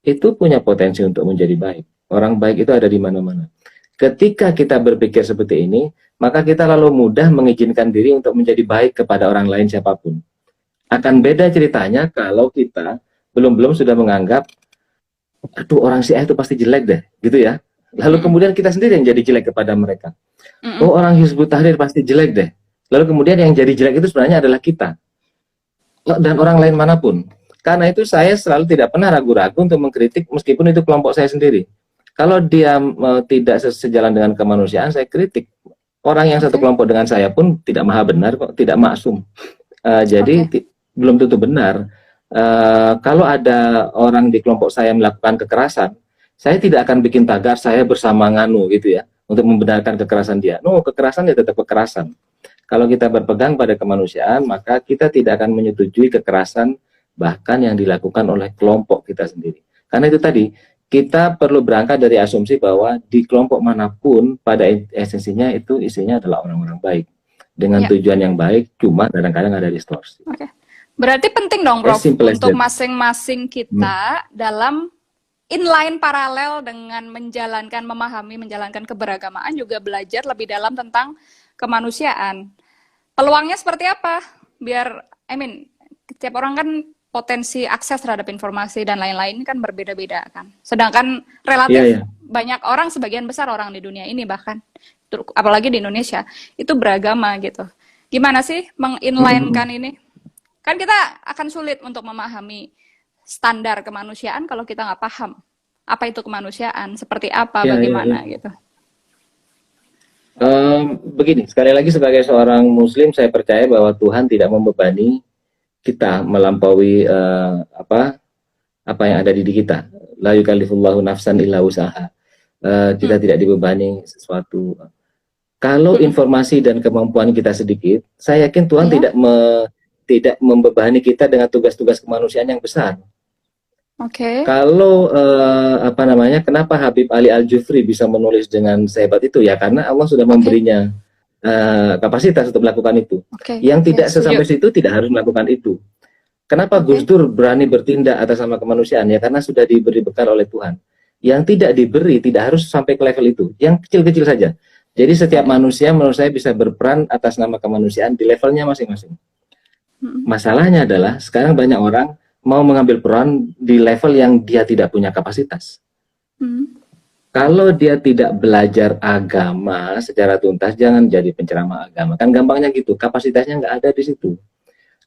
itu punya potensi untuk menjadi baik. Orang baik itu ada di mana-mana. Ketika kita berpikir seperti ini, maka kita lalu mudah mengizinkan diri untuk menjadi baik kepada orang lain siapapun. Akan beda ceritanya kalau kita belum sudah menganggap, aduh orang si A itu pasti jelek deh, gitu ya. Lalu kemudian kita sendiri yang jadi jelek kepada mereka. Oh, orang Hizbut Tahrir pasti jelek deh. Lalu kemudian yang jadi jelek itu sebenarnya adalah kita. Dan orang lain manapun. Karena itu saya selalu tidak pernah ragu-ragu untuk mengkritik meskipun itu kelompok saya sendiri. Kalau dia tidak sejalan dengan kemanusiaan, saya kritik. Orang yang satu kelompok dengan saya pun tidak maha benar kok, tidak maksum. Jadi belum tentu benar. Kalau ada orang di kelompok saya melakukan kekerasan, saya tidak akan bikin tagar saya bersama nganu gitu, ya, untuk membenarkan kekerasan dia. No, kekerasan ya tetap kekerasan. Kalau kita berpegang pada kemanusiaan, maka kita tidak akan menyetujui kekerasan bahkan yang dilakukan oleh kelompok kita sendiri. Karena itu tadi, kita perlu berangkat dari asumsi bahwa di kelompok manapun pada esensinya itu isinya adalah orang-orang baik dengan tujuan yang baik, cuma kadang-kadang ada distorsi. Berarti penting dong, Prof, untuk masing-masing kita dalam inline paralel dengan memahami, menjalankan keberagamaan, juga belajar lebih dalam tentang kemanusiaan. Peluangnya seperti apa? Biar, setiap orang kan potensi akses terhadap informasi dan lain-lain kan berbeda-beda kan. Sedangkan relatif banyak orang, sebagian besar orang di dunia ini bahkan, apalagi di Indonesia, itu beragama gitu. Gimana sih menginline-kan ini? Kan kita akan sulit untuk memahami standar kemanusiaan kalau kita nggak paham apa itu kemanusiaan, seperti apa, bagaimana gitu. Begini, sekali lagi sebagai seorang Muslim, saya percaya bahwa Tuhan tidak membebani kita melampaui apa yang ada di diri kita. La yukallifullahu nafsan illa usaha. Kita tidak dibebani sesuatu. Kalau informasi dan kemampuan kita sedikit, saya yakin Tuhan tidak membebani kita dengan tugas-tugas kemanusiaan yang besar. Kalau kenapa Habib Ali Al-Jufri bisa menulis dengan sehebat itu, ya karena Allah sudah memberinya kapasitas untuk melakukan itu. Yang tidak sampai situ tidak harus melakukan itu. Kenapa Gus Dur berani bertindak atas nama kemanusiaan? Ya karena sudah diberi bekal oleh Tuhan. Yang tidak diberi tidak harus sampai ke level itu. Yang kecil-kecil saja. Jadi setiap manusia menurut saya bisa berperan atas nama kemanusiaan di levelnya masing-masing. Masalahnya adalah sekarang banyak orang mau mengambil peran di level yang dia tidak punya kapasitas. Kalau dia tidak belajar agama secara tuntas, jangan jadi penceramah agama. Kan gampangnya gitu, kapasitasnya nggak ada di situ.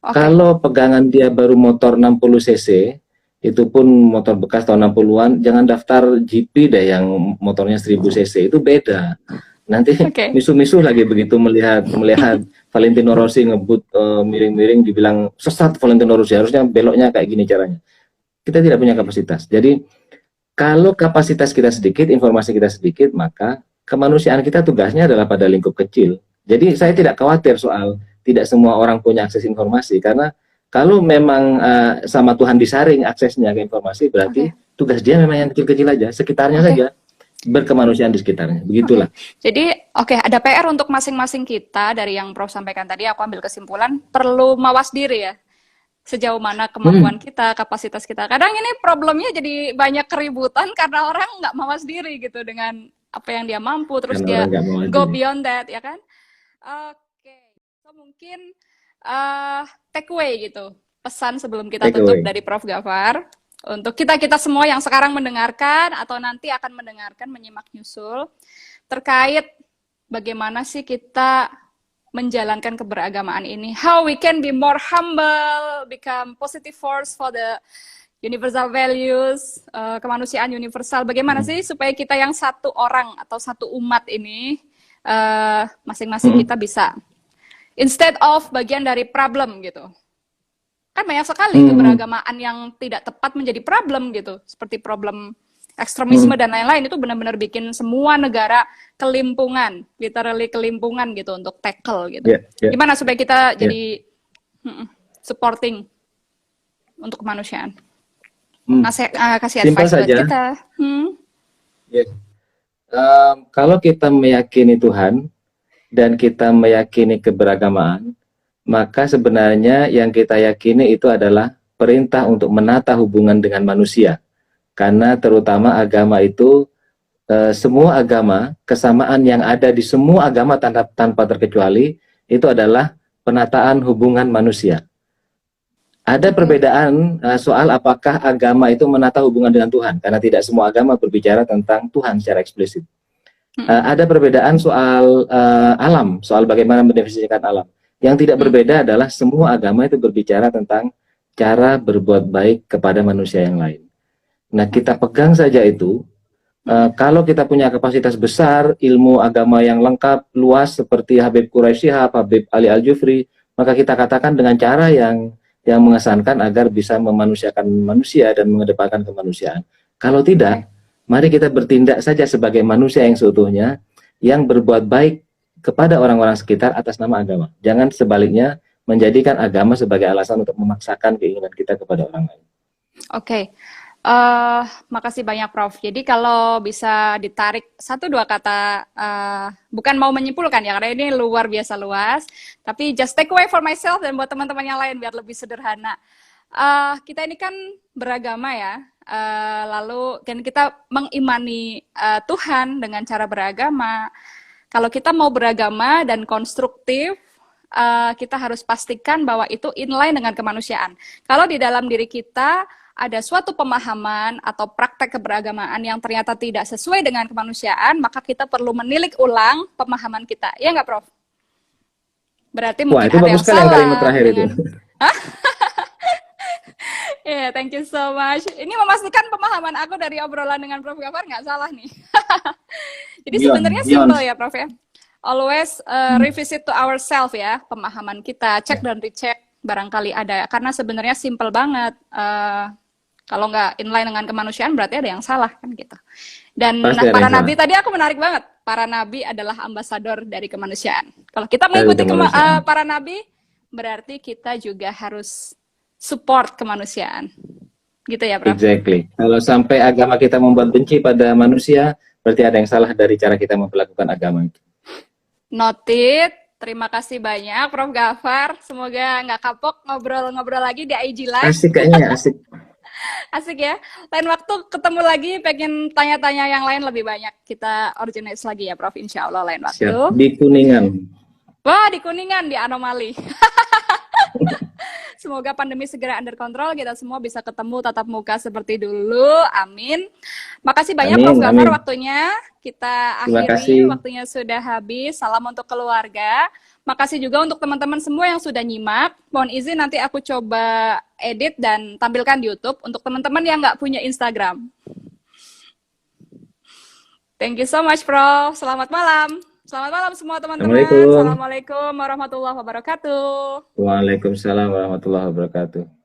Kalau pegangan dia baru motor 60 cc, itu pun motor bekas tahun 60-an, jangan daftar GP deh yang motornya 1000 cc, itu beda. Nanti misuh-misuh lagi begitu melihat Valentino Rossi ngebut miring-miring, dibilang sesat Valentino Rossi, harusnya beloknya kayak gini caranya. Kita tidak punya kapasitas. Jadi kalau kapasitas kita sedikit, informasi kita sedikit, maka kemanusiaan kita tugasnya adalah pada lingkup kecil. Jadi saya tidak khawatir soal tidak semua orang punya akses informasi, karena kalau memang sama Tuhan disaring aksesnya ke informasi, berarti tugas dia memang yang kecil-kecil aja, sekitarnya saja, berkemanusiaan di sekitarnya, begitulah. Jadi ada PR untuk masing-masing kita. Dari yang Prof sampaikan tadi, aku ambil kesimpulan, perlu mawas diri ya, sejauh mana kemampuan kita, kapasitas kita. Kadang ini problemnya jadi banyak keributan karena orang nggak mawas diri gitu dengan apa yang dia mampu, terus dia go beyond that, ya kan? So mungkin take away gitu, pesan sebelum kita tutup dari Prof Gafar untuk kita semua yang sekarang mendengarkan atau nanti akan mendengarkan, menyimak nyusul terkait bagaimana sih kita menjalankan keberagamaan ini, how we can be more humble, become positive force for the universal values, kemanusiaan universal. Bagaimana sih supaya kita yang satu orang atau satu umat ini, masing-masing kita bisa, instead of bagian dari problem gitu. Kan banyak sekali keberagamaan yang tidak tepat menjadi problem gitu, seperti problem ekstremisme dan lain-lain, itu benar-benar bikin semua negara kelimpungan, literally kelimpungan gitu untuk tackle gitu. Gimana supaya kita jadi supporting untuk kemanusiaan? Kasih advice buat kita. Kalau kita meyakini Tuhan dan kita meyakini keberagamaan, maka sebenarnya yang kita yakini itu adalah perintah untuk menata hubungan dengan manusia. Karena terutama agama itu, semua agama, kesamaan yang ada di semua agama tanpa terkecuali, itu adalah penataan hubungan manusia. Ada perbedaan soal apakah agama itu menata hubungan dengan Tuhan, karena tidak semua agama berbicara tentang Tuhan secara eksplisit. Ada perbedaan soal alam, soal bagaimana mendefinisikan alam. Yang tidak berbeda adalah semua agama itu berbicara tentang cara berbuat baik kepada manusia yang lain. Nah, kita pegang saja itu. Kalau kita punya kapasitas besar, ilmu agama yang lengkap, luas seperti Habib Quraisy Shihab, Habib Ali Al-Jufri, maka kita katakan dengan cara yang mengesankan agar bisa memanusiakan manusia dan mengedepankan kemanusiaan. Kalau tidak, mari kita bertindak saja sebagai manusia yang seutuhnya, yang berbuat baik kepada orang-orang sekitar atas nama agama. Jangan sebaliknya menjadikan agama sebagai alasan untuk memaksakan keinginan kita kepada orang lain. Makasih banyak Prof. Jadi kalau bisa ditarik 1-2 kata, bukan mau menyimpulkan ya, karena ini luar biasa luas, tapi just take away for myself dan buat teman-teman yang lain biar lebih sederhana. Kita ini kan beragama ya, lalu kan kita mengimani Tuhan dengan cara beragama. Kalau kita mau beragama dan konstruktif, kita harus pastikan bahwa itu inline dengan kemanusiaan. Kalau di dalam diri kita ada suatu pemahaman atau praktek keberagamaan yang ternyata tidak sesuai dengan kemanusiaan, maka kita perlu menilik ulang pemahaman kita. Ya nggak, Prof? Berarti mungkin itu ada bagus yang sekali salah kalimat terakhir dengan... itu. Thank you so much. Ini memastikan pemahaman aku dari obrolan dengan Prof Gafar nggak salah nih. Jadi sebenarnya simple ya, Prof ya. Always revisit to ourselves ya, pemahaman kita, cek dan recheck barangkali ada. Karena sebenarnya simple banget. Kalau nggak inline dengan kemanusiaan berarti ada yang salah kan gitu. Dan para nabi tadi aku menarik banget. Para nabi adalah ambasador dari kemanusiaan. Kalau kita mengikuti para nabi, berarti kita juga harus support kemanusiaan. Gitu ya, Prof? Exactly. Kalau sampai agama kita membuat benci pada manusia, berarti ada yang salah dari cara kita memperlakukan agama itu. Noted. Terima kasih banyak, Prof Gafar. Semoga nggak kapok ngobrol-ngobrol lagi di IG Live. Asik kayaknya, asik. Asik ya. Lain waktu ketemu lagi, pengen tanya-tanya yang lain lebih banyak. Kita organize lagi ya, Prof. Insya Allah lain waktu. Siap. Di Kuningan. Wah, di Kuningan, di Anomali. Semoga pandemi segera under control, kita semua bisa ketemu tatap muka seperti dulu. Amin. Makasih banyak Prof. Amin, Gafar amin. waktunya. Kita Terima akhiri, kasih. waktunya sudah habis. Salam untuk keluarga. Makasih juga untuk teman-teman semua yang sudah nyimak. Mohon izin nanti aku coba edit dan tampilkan di YouTube untuk teman-teman yang nggak punya Instagram. Thank you so much, Prof. Selamat malam. Selamat malam semua teman-teman. Assalamualaikum. Assalamualaikum warahmatullahi wabarakatuh. Waalaikumsalam warahmatullahi wabarakatuh.